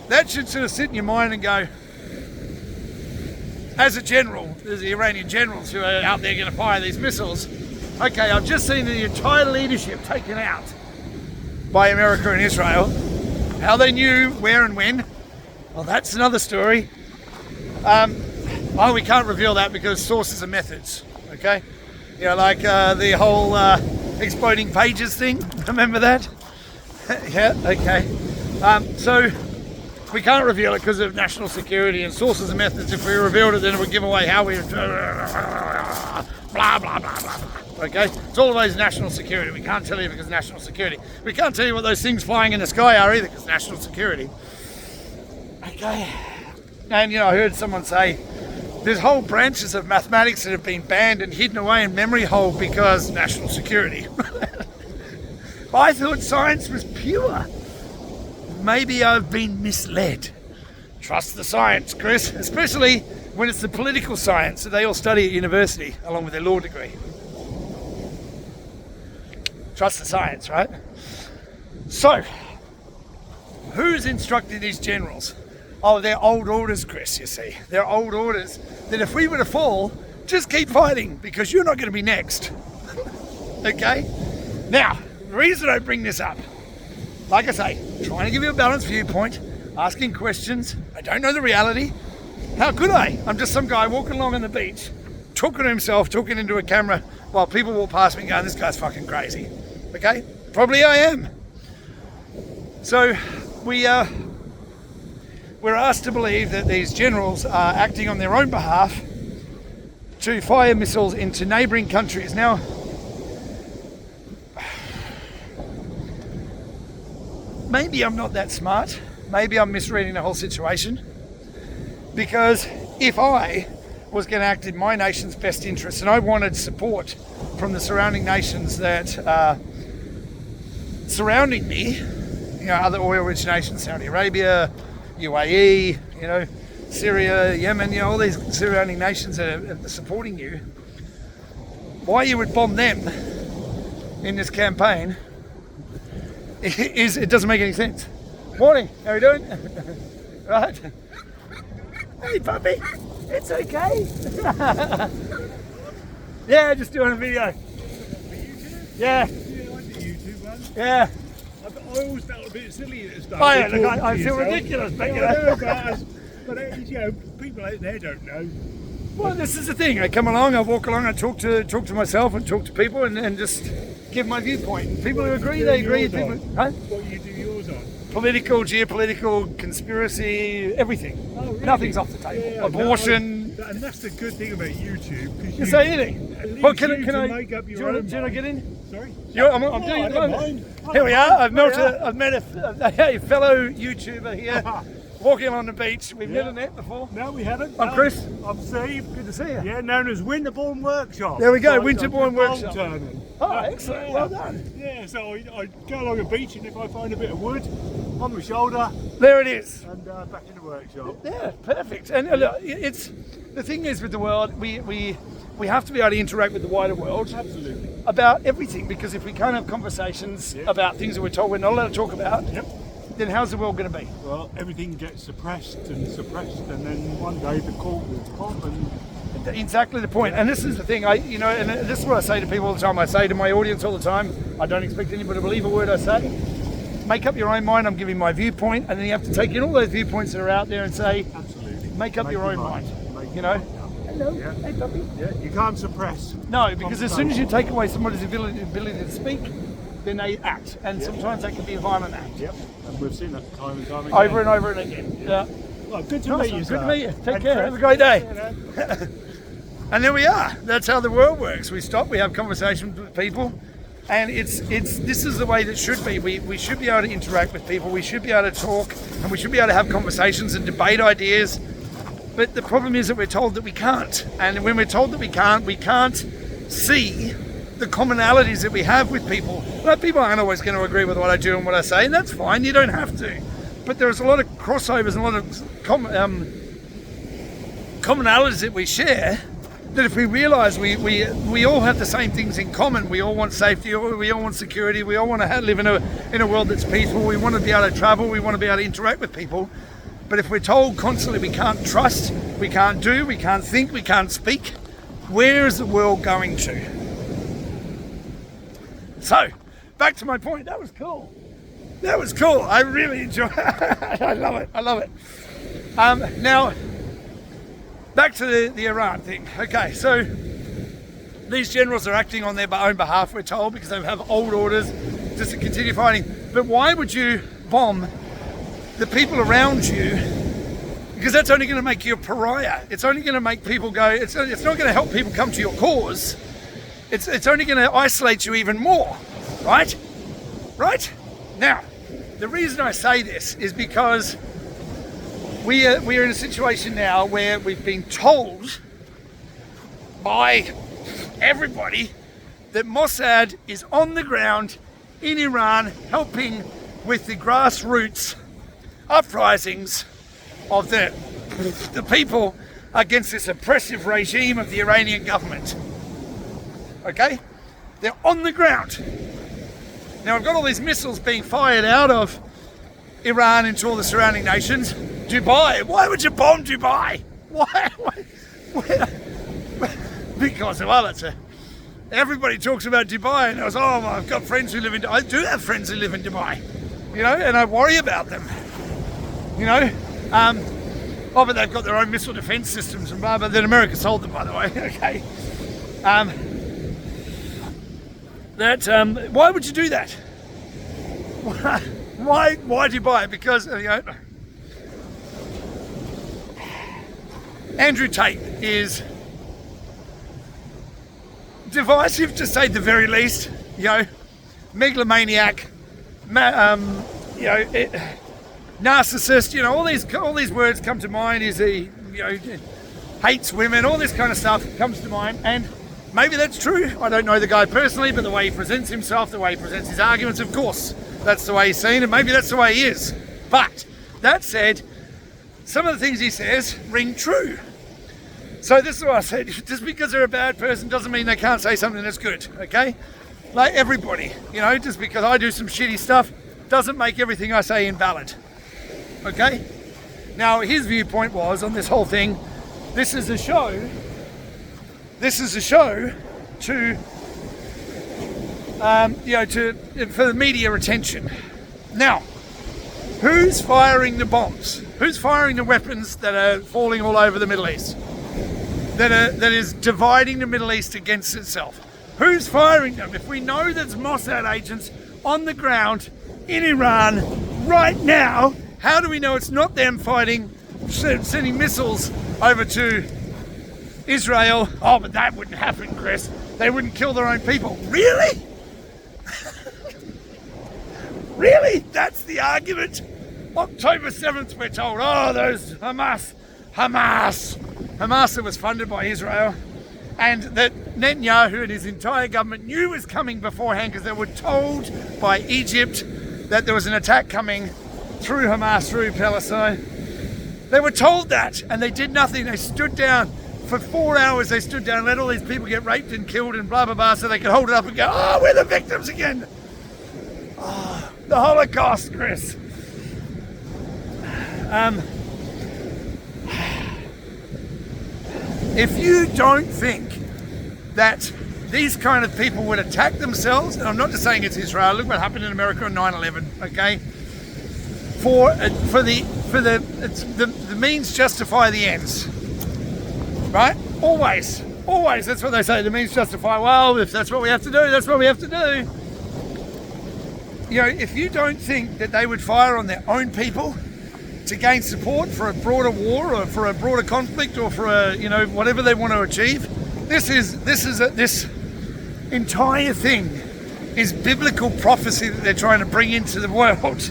that should sort of sit in your mind and go, as a general, there's the Iranian generals who are out there going to fire these missiles. Okay, I've just seen the entire leadership taken out by America and Israel. How they knew where and when, that's another story. We can't reveal that because sources and methods, okay? Like the whole exploding pages thing, remember that? Yeah, okay. So we can't reveal it because of national security and sources and methods. If we revealed it, then it would give away how we... blah, blah, blah, blah, blah. Okay? It's all about national security. We can't tell you because of national security. We can't tell you what those things flying in the sky are either because national security. Okay? And, I heard someone say there's whole branches of mathematics that have been banned and hidden away in memory hole because national security. I thought science was pure. Maybe I've been misled. Trust the science, Chris, especially when it's the political science that they all study at university along with their law degree. Trust the science, right? So, who's instructing these generals? They're old orders, Chris, you see. They're old orders that if we were to fall, just keep fighting because you're not going to be next. Okay? Now, the reason I bring this up, like I say, trying to give you a balanced viewpoint, asking questions. I don't know the reality. How could I? I'm just some guy walking along on the beach, talking to himself, talking into a camera, while people walk past me going, this guy's fucking crazy. Okay? Probably I am. So we're asked to believe that these generals are acting on their own behalf to fire missiles into neighbouring countries. Now, maybe I'm not that smart. Maybe I'm misreading the whole situation. Because if I was going to act in my nation's best interest and I wanted support from the surrounding nations that are surrounding me, other oil-rich nations, Saudi Arabia, UAE, Syria, Yemen, all these surrounding nations that are supporting you, why you would bomb them in this campaign it doesn't make any sense. Morning, how are you doing? Right? Hey puppy, it's okay. Yeah, just doing a video. For YouTube? Yeah. Yeah, I do YouTube one. Yeah. I always felt a bit silly at the start. Oh yeah, look, I feel ridiculous, but people out there don't know. Well, this is the thing. I come along, I walk along, I talk to myself and talk to people and just give my viewpoint. People who agree, they agree. People, huh? What you do yours on? Political, geopolitical, conspiracy, everything. Oh, really? Nothing's off the table. Yeah, abortion. And that's the good thing about YouTube. You say anything. Well, can I make up do your own I get in? Sorry? I'm doing it at the moment. Here we are. I've met a fellow YouTuber here. Walking along the beach. We've never met before. No, we haven't. I'm Chris. I'm Steve. Good to see you. Yeah, known as Winterbourne Workshop. There we go, So Winterbourne Workshop. Turning. Oh, excellent. Well done. Yeah, so I go along a beach and if I find a bit of wood on my shoulder There it is. and back in the workshop. Yeah, perfect. And look, it's the thing is with the world, we have to be able to interact with the wider world. Absolutely. About everything, because if we can't have conversations about things that we're told we're not allowed to talk about, then how's the world going to be? Well, everything gets suppressed, and then one day the court will come and... Exactly the point. And this is the thing, and this is what I say to people all the time. I say to my audience all the time, I don't expect anybody to believe a word I say. Make up your own mind. I'm giving my viewpoint, and then you have to take in all those viewpoints that are out there and say, Absolutely. Make up your own mind. Hello. Yeah. Hey puppy. Yeah, you can't suppress. No, because as soon as you take away somebody's ability to speak, then they act, and sometimes that can be a violent act. Yep, and we've seen that time and time again. Over and over and again. Yeah. Well, good to meet you, Good sir. to meet you. Take care. Have a great day. And there we are. That's how the world works. We stop. We have conversations with people, and this is the way that should be. We should be able to interact with people. We should be able to talk, and we should be able to have conversations and debate ideas. But the problem is that we're told that we can't. And when we're told that we can't see the commonalities that we have with people. Like, people aren't always going to agree with what I do and what I say, and that's fine, you don't have to. But there's a lot of crossovers and a lot of commonalities that we share, that if we realise we all have the same things in common. We all want safety, we all want security, we all want to live in a world that's peaceful, we want to be able to travel, we want to be able to interact with people. But if we're told constantly we can't trust, we can't do, we can't think, we can't speak, where is the world going to? So, back to my point. That was cool. I really enjoy it. I love it. Now, back to the Iran thing. Okay, so these generals are acting on their own behalf, we're told, because they have old orders just to continue fighting. But why would you bomb the people around you? Because that's only going to make you a pariah. It's only going to make people go, it's not going to help people come to your cause. It's only going to isolate you even more, right? Right? Now, the reason I say this is because we are in a situation now where we've been told by everybody that Mossad is on the ground in Iran helping with the grassroots uprisings of the people against this oppressive regime of the Iranian government. Okay? They're on the ground. Now, I've got all these missiles being fired out of Iran into all the surrounding nations. Dubai. Why would you bomb Dubai? Why? Because, well, everybody talks about Dubai, and I was, oh, well, I've got friends who live in Dubai. I do have friends who live in Dubai, you know, and I worry about them, you know. Oh, but they've got their own missile defense systems and blah, blah. Then America sold them, by the way. Okay. Why would you do that? Why Dubai? Because, you know, Andrew Tate is divisive, to say the very least. You know, megalomaniac, you know, narcissist. You know, all these words come to mind. Is he, you know, hates women? All this kind of stuff comes to mind, and maybe that's true. I don't know the guy personally, but the way he presents himself, the way he presents his arguments, of course, that's the way he's seen, and maybe that's the way he is. But that said, some of the things he says ring true. So this is what I said, just because they're a bad person doesn't mean they can't say something that's good, okay? Like everybody, you know, just because I do some shitty stuff doesn't make everything I say invalid, okay? Now, his viewpoint was on this whole thing, this is a show to, you know, for the media attention. Now, who's firing the bombs? Who's firing the weapons that are falling all over the Middle East? That is dividing the Middle East against itself. Who's firing them? If we know there's Mossad agents on the ground in Iran right now, how do we know it's not them fighting, sending missiles over to Israel? Oh, but that wouldn't happen, Chris. They wouldn't kill their own people. Really? Really? That's the argument? October 7th, we're told, oh, those Hamas that was funded by Israel, and that Netanyahu and his entire government knew was coming beforehand because they were told by Egypt that there was an attack coming through Hamas, through Palestine. They were told that, and they did nothing. They stood down. For 4 hours they stood down and let all these people get raped and killed and blah, blah, blah, so they could hold it up and go, oh, we're the victims again. Oh, the Holocaust, Chris. If you don't think that these kind of people would attack themselves, and I'm not just saying it's Israel, look what happened in America on 9/11, okay? The means justify the ends, right? Always, that's what they say, the means justify, well, if that's what we have to do, that's what we have to do. You know, if you don't think that they would fire on their own people to gain support for a broader war or for a broader conflict or for a, you know, whatever they want to achieve, this entire thing is biblical prophecy that they're trying to bring into the world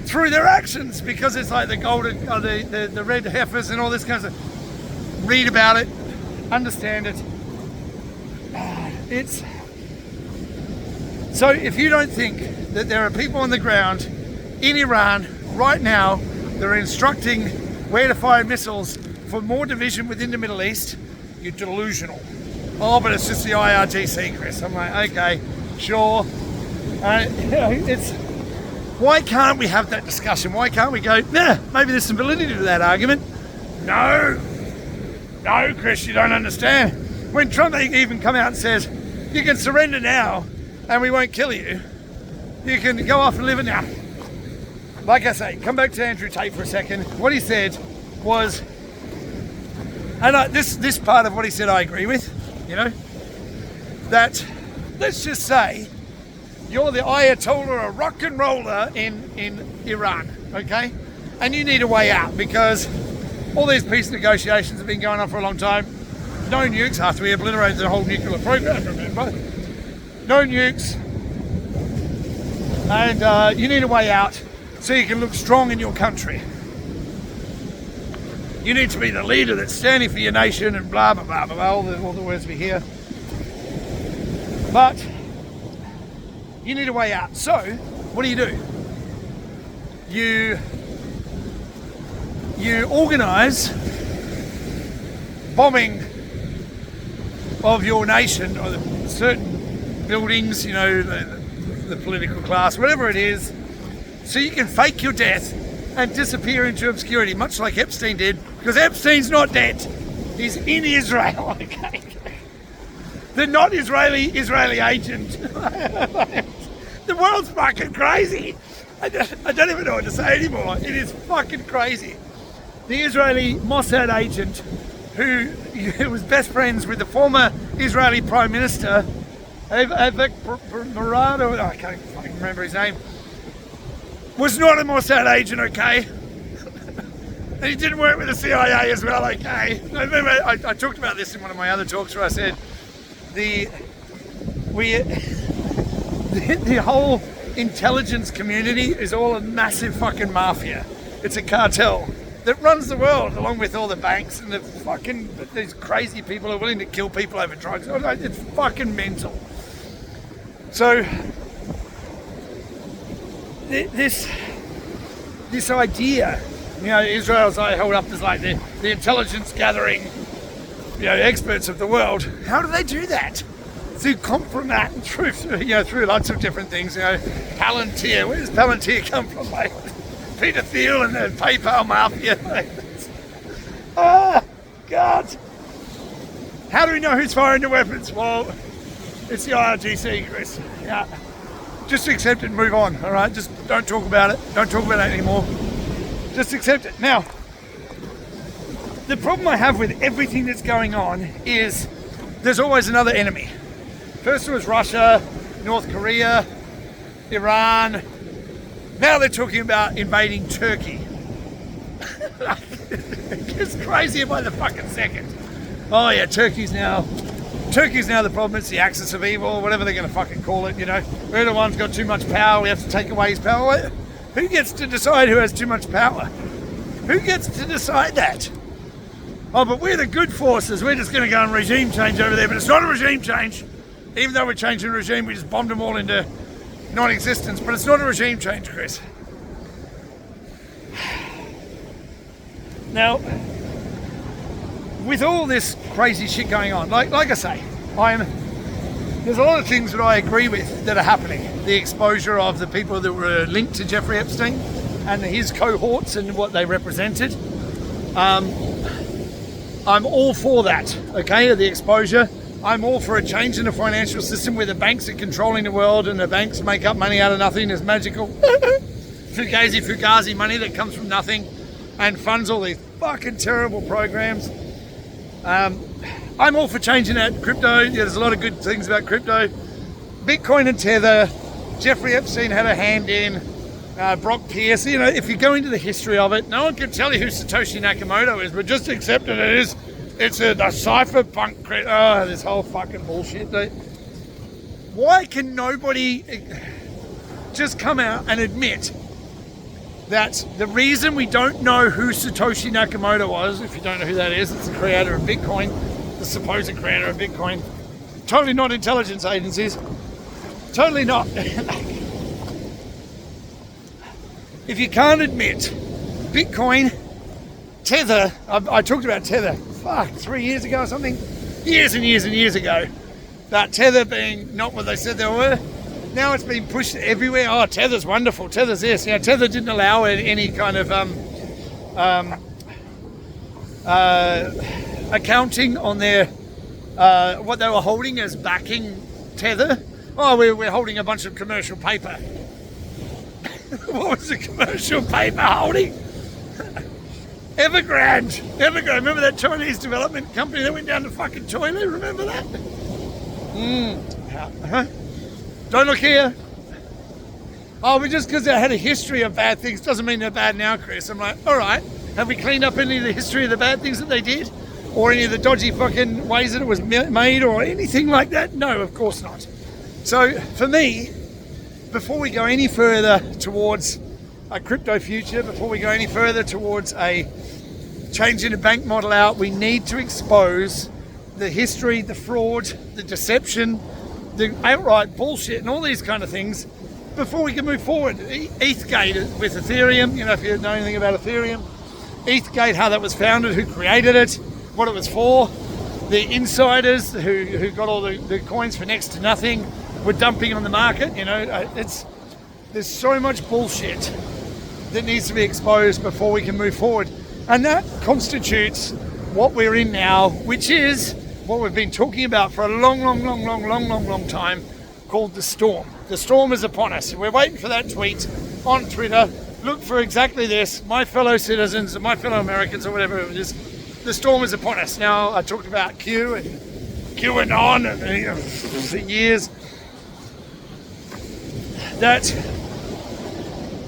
through their actions, because it's like the golden, the red heifers and all this kind of stuff. Read about it, understand it. It's so if you don't think that there are people on the ground in Iran right now that are instructing where to fire missiles for more division within the Middle East, you're delusional. Oh, but it's just the IRGC, Chris. I'm like, okay, sure. You know, it's, why can't we have that discussion? Why can't we go, nah, maybe there's some validity to that argument? No, Chris, you don't understand. When Trump even come out and says, you can surrender now and we won't kill you. You can go off and live it now. Like I say, come back to Andrew Tate for a second. What he said was, and this part of what he said I agree with, you know, that let's just say you're the Ayatollah, a rock and roller in Iran, okay? And you need a way out because all these peace negotiations have been going on for a long time. No nukes, after we obliterated the whole nuclear program, remember? No nukes. And you need a way out so you can look strong in your country. You need to be the leader that's standing for your nation and blah, blah, blah, blah, all the words we hear. But you need a way out. So, what do? You organise bombing of your nation or certain buildings, you know, the political class, whatever it is, so you can fake your death and disappear into obscurity, much like Epstein did, because Epstein's not dead. He's in Israel, okay? They're not Israeli agent. The world's fucking crazy. I don't even know what to say anymore. It is fucking crazy. The Israeli Mossad agent who was best friends with the former Israeli Prime Minister, Avik Murad, or I can't fucking remember his name, was not a Mossad agent, okay? And he didn't work with the CIA as well, okay? I remember I talked about this in one of my other talks where I said the whole intelligence community is all a massive fucking mafia. It's a cartel that runs the world, along with all the banks and these crazy people who are willing to kill people over drugs. It's fucking mental. So this idea, Israel's held up as like the intelligence gathering, experts of the world. How do they do that? Through compromat and through lots of different things. Palantir. Where does Palantir come from, mate? Peter Thiel and the PayPal mafia. Oh, God. How do we know who's firing the weapons? Well, it's the IRGC, Chris. Yeah. Just accept it and move on, all right? Just don't talk about it. Don't talk about it anymore. Just accept it. Now, the problem I have with everything that's going on is there's always another enemy. First it was Russia, North Korea, Iran. Now they're talking about invading Turkey. It gets crazier by the fucking second. Oh yeah, Turkey's now the problem. It's the axis of evil, whatever they're going to fucking call it. We're the ones got too much power. We have to take away his power. Who gets to decide who has too much power? Who gets to decide that? Oh, but we're the good forces. We're just going to go and regime change over there. But it's not a regime change. Even though we're changing the regime, we just bombed them all into non-existence. But it's not a regime change, Chris. Now, with all this crazy shit going on, like I say, there's a lot of things that I agree with that are happening. The exposure of the people that were linked to Jeffrey Epstein and his cohorts and what they represented. I'm all for that, okay, the exposure. I'm all for a change in the financial system where the banks are controlling the world and the banks make up money out of nothing. There's magical fugazi money that comes from nothing and funds all these fucking terrible programs. I'm all for changing that. Crypto, there's a lot of good things about crypto. Bitcoin and Tether, Jeffrey Epstein had a hand in, Brock Pierce. If you go into the history of it, no one can tell you who Satoshi Nakamoto is, but just accept it. It's a cypherpunk. This whole fucking bullshit. Why can nobody just come out and admit that the reason we don't know who Satoshi Nakamoto was, if you don't know who that is, it's the creator of Bitcoin, the supposed creator of Bitcoin. Totally not intelligence agencies. Totally not. If you can't admit Bitcoin, Tether, I talked about Tether, 3 years ago or something, years and years and years ago, that Tether being not what they said they were. Now it's been pushed everywhere. Oh, Tether's wonderful. Tether's this. Tether didn't allow any kind of accounting on their what they were holding as backing Tether. Oh, we're holding a bunch of commercial paper. What was the commercial paper holding? Evergrande. Remember that Chinese development company that went down the fucking toilet? Remember that? Huh? Don't look here. Oh, but just because they had a history of bad things doesn't mean they're bad now, Chris. I'm like, all right, have we cleaned up any of the history of the bad things that they did? Or any of the dodgy fucking ways that it was made or anything like that? No, of course not. So, for me, before we go any further towards a crypto future, before we go any further towards a change in the bank model out, we need to expose the history, the fraud, the deception, the outright bullshit and all these kind of things before we can move forward. ETHgate with Ethereum, if you know anything about Ethereum, ETHgate, how that was founded, who created it, what it was for, the insiders who got all the coins for next to nothing were dumping on the market. There's so much bullshit that needs to be exposed before we can move forward, and that constitutes what we're in now, which is what we've been talking about for a long time, called the storm. The storm is upon us. We're waiting for that tweet on Twitter. Look for exactly this, my fellow citizens, my fellow Americans, or whatever it is. The storm is upon us. Now, I talked about Q and QAnon and for years. That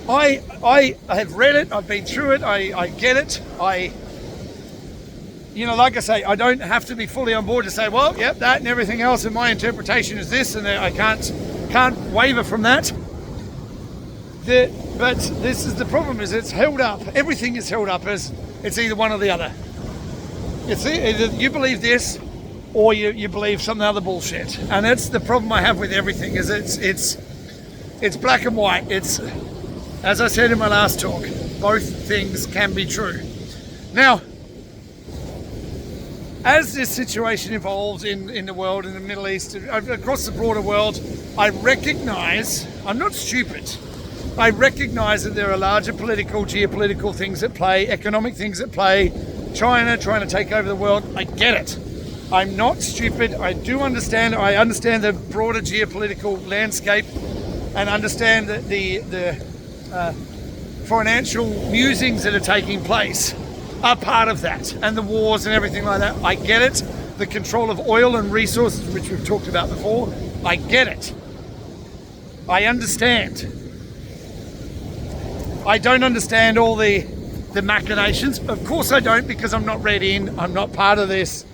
I have read it, I've been through it, I get it. Like I say, I don't have to be fully on board to say, well, yep, that and everything else, and my interpretation is this, and I can't waver from that. But this is the problem: is it's held up. Everything is held up as it's either one or the other. It's either you believe this, or you believe some other bullshit, and that's the problem I have with everything. Is it's black and white. It's, as I said in my last talk, both things can be true. Now, as this situation evolves in the world, in the Middle East, across the broader world, I recognize, I'm not stupid, I recognize that there are larger political, geopolitical things at play, economic things at play, China trying to take over the world. I get it. I'm not stupid. I do understand. I understand the broader geopolitical landscape and understand that the financial musings that are taking place are part of that, and the wars and everything like that. I get it. The control of oil and resources, which we've talked about before, I get it. I understand. I don't understand all the machinations. Of course I don't, because I'm not read in. I'm not part of this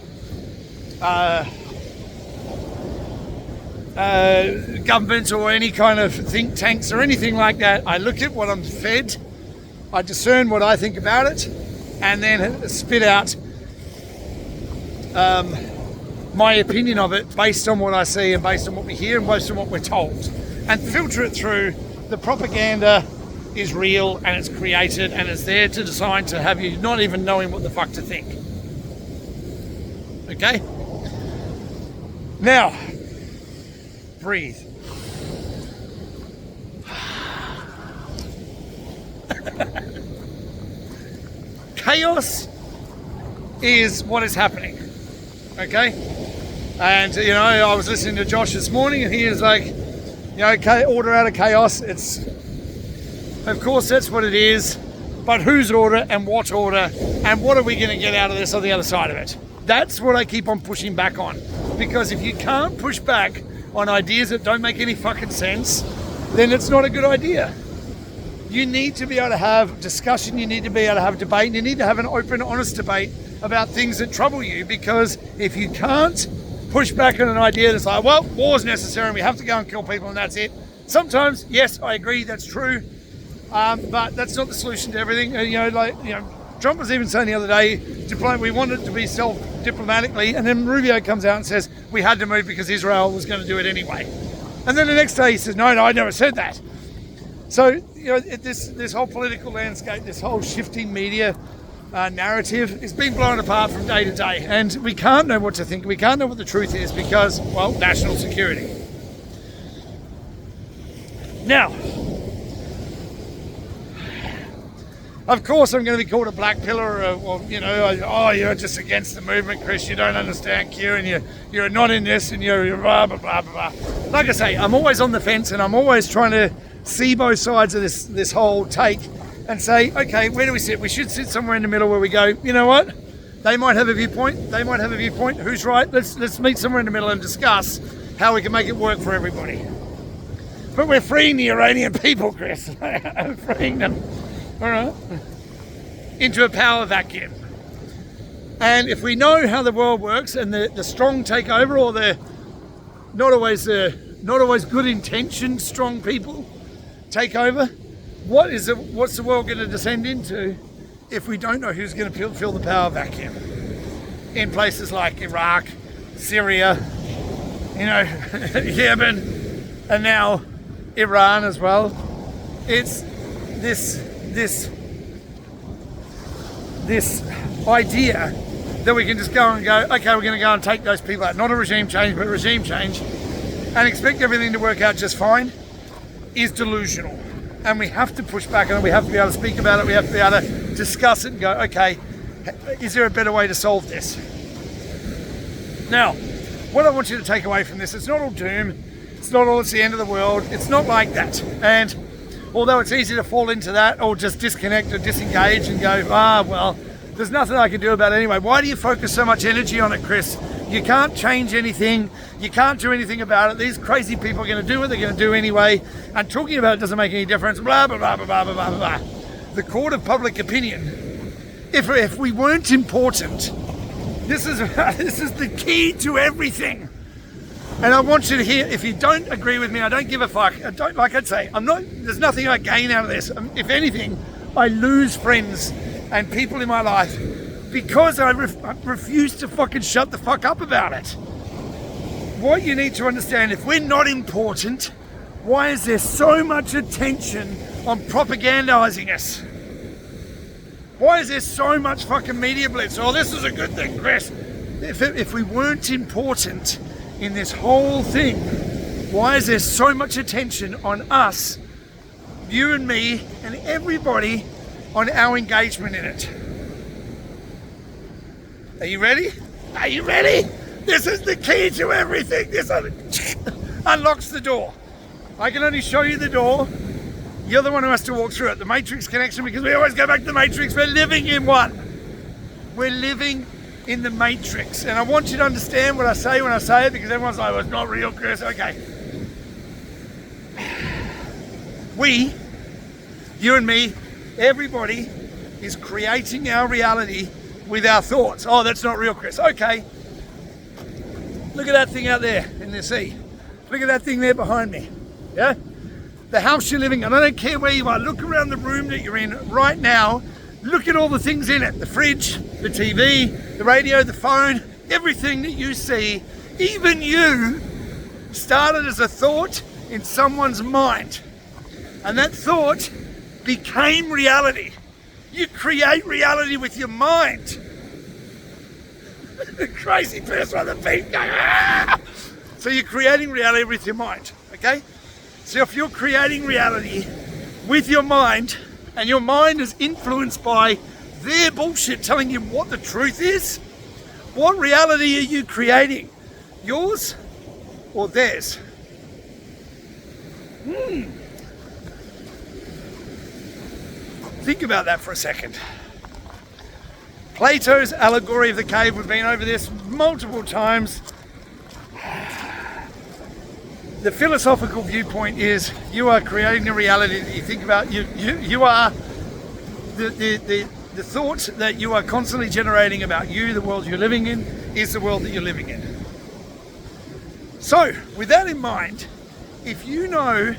government or any kind of think tanks or anything like that. I look at what I'm fed, I discern what I think about it, and then spit out my opinion of it based on what I see and based on what we hear and based on what we're told, and filter it through. The propaganda is real, and it's created, and it's there to design to have you not even knowing what the fuck to think. Okay? Now, breathe. Chaos is what is happening. Okay? And, I was listening to Josh this morning, and he is like, order out of chaos. It's, of course, that's what it is. But whose order and what order, and what are we going to get out of this on the other side of it? That's what I keep on pushing back on. Because if you can't push back on ideas that don't make any fucking sense, then it's not a good idea. You need to be able to have discussion, you need to be able to have debate, and you need to have an open, honest debate about things that trouble you, because if you can't push back on an idea that's like, well, war's necessary and we have to go and kill people and that's it. Sometimes, yes, I agree, that's true, but that's not the solution to everything. Trump was even saying the other day, we wanted to be diplomatically, and then Rubio comes out and says we had to move because Israel was going to do it anyway. And then the next day he says, no, I never said that. So, this whole political landscape, this whole shifting media narrative is being blown apart from day to day. And we can't know what to think. We can't know what the truth is because, well, national security. Now, of course, I'm going to be called a black pillar, you're just against the movement, Chris. You don't understand Q, and you're not in this, and you're blah, blah, blah, blah, blah. Like I say, I'm always on the fence, and I'm always trying to see both sides of this whole take and say, okay, where do we sit? We should sit somewhere in the middle where we go, you know what? They might have a viewpoint. They might have a viewpoint. Who's right? Let's meet somewhere in the middle and discuss how we can make it work for everybody. But we're freeing the Iranian people, Chris. I'm freeing them. All right, into a power vacuum. And if we know how the world works, and the strong take over, or the not always good intentioned strong people take over, what's the world going to descend into if we don't know who's going to fill the power vacuum in places like Iraq, Syria, Yemen, and now Iran as well? It's this idea that we can just go, okay, we're going to go and take those people out. Not a regime change, but regime change, and expect everything to work out just fine, is delusional. And we have to push back on it. We have to be able to speak about it. We have to be able to discuss it and go, okay, is there a better way to solve this? Now, what I want you to take away from this, it's not all doom, it's not all it's the end of the world, it's not like that. And although it's easy to fall into that or just disconnect or disengage and go, well, there's nothing I can do about it anyway. Why do you focus so much energy on it, Chris? You can't change anything. You can't do anything about it. These crazy people are going to do what they're going to do anyway. And talking about it doesn't make any difference. Blah, blah, blah, blah, blah, blah, blah, blah. The court of public opinion. If we weren't important, this is the key to everything. And I want you to hear, if you don't agree with me, I don't give a fuck. I don't, like I'd say, there's nothing I gain out of this. If anything, I lose friends and people in my life because I refuse to fucking shut the fuck up about it. What you need to understand, if we're not important, why is there so much attention on propagandizing us? Why is there so much fucking media blitz? Oh, this is a good thing, Chris. If we weren't important in this whole thing, why is there so much attention on us, you and me, and everybody on our engagement in it? Are you ready? Are you ready? This is the key to everything. This unlocks the door. I can only show you the door. You're the one who has to walk through it. The Matrix connection, because we always go back to the Matrix. We're living in one. We're living in the Matrix. And I want you to understand what I say when I say it, because everyone's like, well, it's not real, Chris. Okay. We, you and me, everybody is creating our reality with our thoughts. Oh, that's not real, Chris. Okay. Look at that thing out there in the sea. Look at that thing there behind me. Yeah? The house you're living in. I don't care where you are. Look around the room that you're in right now. Look at all the things in it. The fridge, the TV, the radio, the phone, everything that you see, even you, started as a thought in someone's mind. And that thought became reality. You create reality with your mind. The crazy person on the beat going, ah! So you're creating reality with your mind, okay? So if you're creating reality with your mind, and your mind is influenced by their bullshit telling you what the truth is, what reality are you creating? Yours or theirs? Think about that for a second. Plato's allegory of the cave, we've been over this multiple times. The philosophical viewpoint is you are creating the reality that you think about. You are the thoughts that you are constantly generating about you, the world you're living in, is the world that you're living in. So, with that in mind, if you know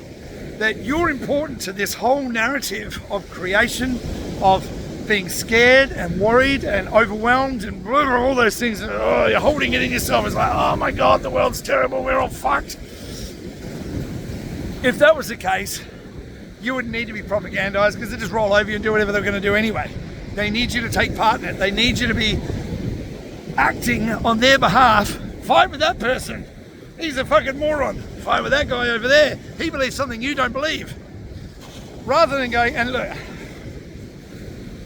that you're important to this whole narrative of creation, of being scared and worried and overwhelmed and blah, blah, all those things, and you're holding it in yourself, it's like, oh my God, the world's terrible, we're all fucked. If that was the case, you wouldn't need to be propagandized, because they just roll over you and do whatever they're going to do anyway. They need you to take part in it. They need you to be acting on their behalf. Fight with that person. He's a fucking moron. Fight with that guy over there. He believes something you don't believe. Rather than going, and look,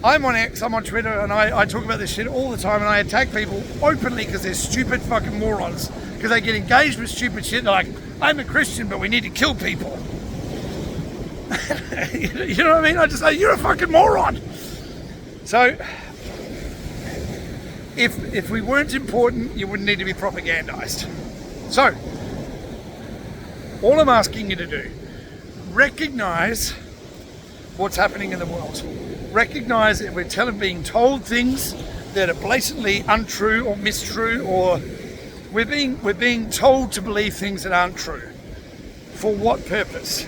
I'm on X, I'm on Twitter, and I talk about this shit all the time, and I attack people openly because they're stupid fucking morons. Because they get engaged with stupid shit. They're like, I'm a Christian, but we need to kill people. You know what I mean? I just say, you're a fucking moron. So, if we weren't important, you wouldn't need to be propagandized. So, all I'm asking you to do, recognize what's happening in the world. Recognize that we're being told things that are blatantly untrue or mistrue, or we're being told to believe things that aren't true. For what purpose?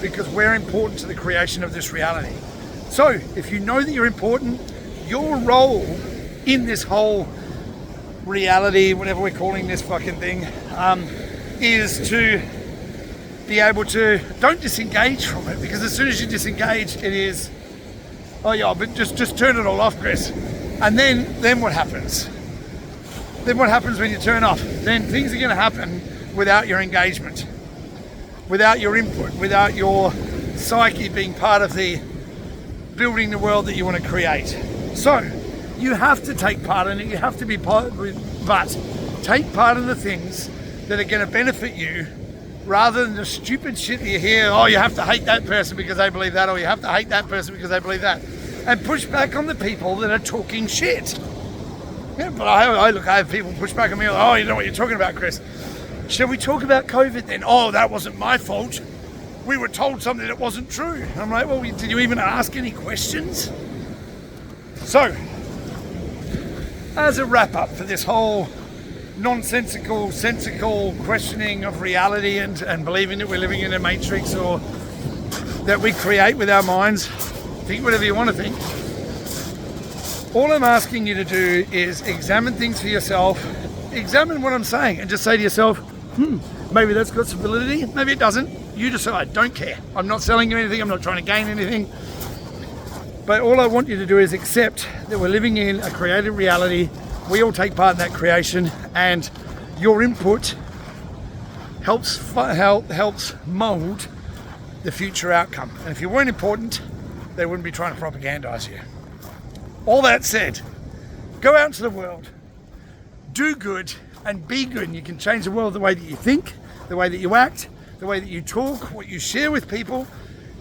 Because we're important to the creation of this reality. So, if you know that you're important, your role in this whole reality, whatever we're calling this fucking thing, is to be able to, don't disengage from it, because as soon as you disengage, it is, oh yeah, but just turn it all off, Chris. And then what happens? Then what happens when you turn off? Then things are going to happen without your engagement, without your input, without your psyche being part of the building the world that you want to create. So you have to take part in it, you have to be part of it, but Take part in the things that are going to benefit you, rather than the stupid shit that you hear. Oh, you have to hate that person because they believe that, or you have to hate that person because they believe that. And push back on the people that are talking shit. Yeah, but I have people push back on me. Oh, you know what you're talking about, Chris. Shall we talk about COVID then? Oh, that wasn't my fault. We were told something that wasn't true. And I'm like, well, did you even ask any questions? So, as a wrap up for this whole nonsensical, sensical questioning of reality and believing that we're living in a matrix, or that we create with our minds, think whatever you want to think. All I'm asking you to do is examine things for yourself, examine what I'm saying, and just say to yourself, maybe that's got some validity, maybe it doesn't. You decide, don't care. I'm not selling you anything, I'm not trying to gain anything. But all I want you to do is accept that we're living in a created reality. We all take part in that creation, and your input helps mold the future outcome. And if you weren't important, they wouldn't be trying to propagandize you. All that said, go out into the world, do good, and be good. And you can change the world the way that you think, the way that you act, the way that you talk, what you share with people.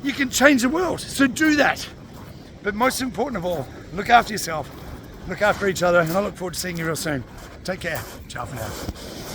You can change the world, so do that. But most important of all, look after yourself, look after each other, and I look forward to seeing you real soon. Take care. Ciao for now.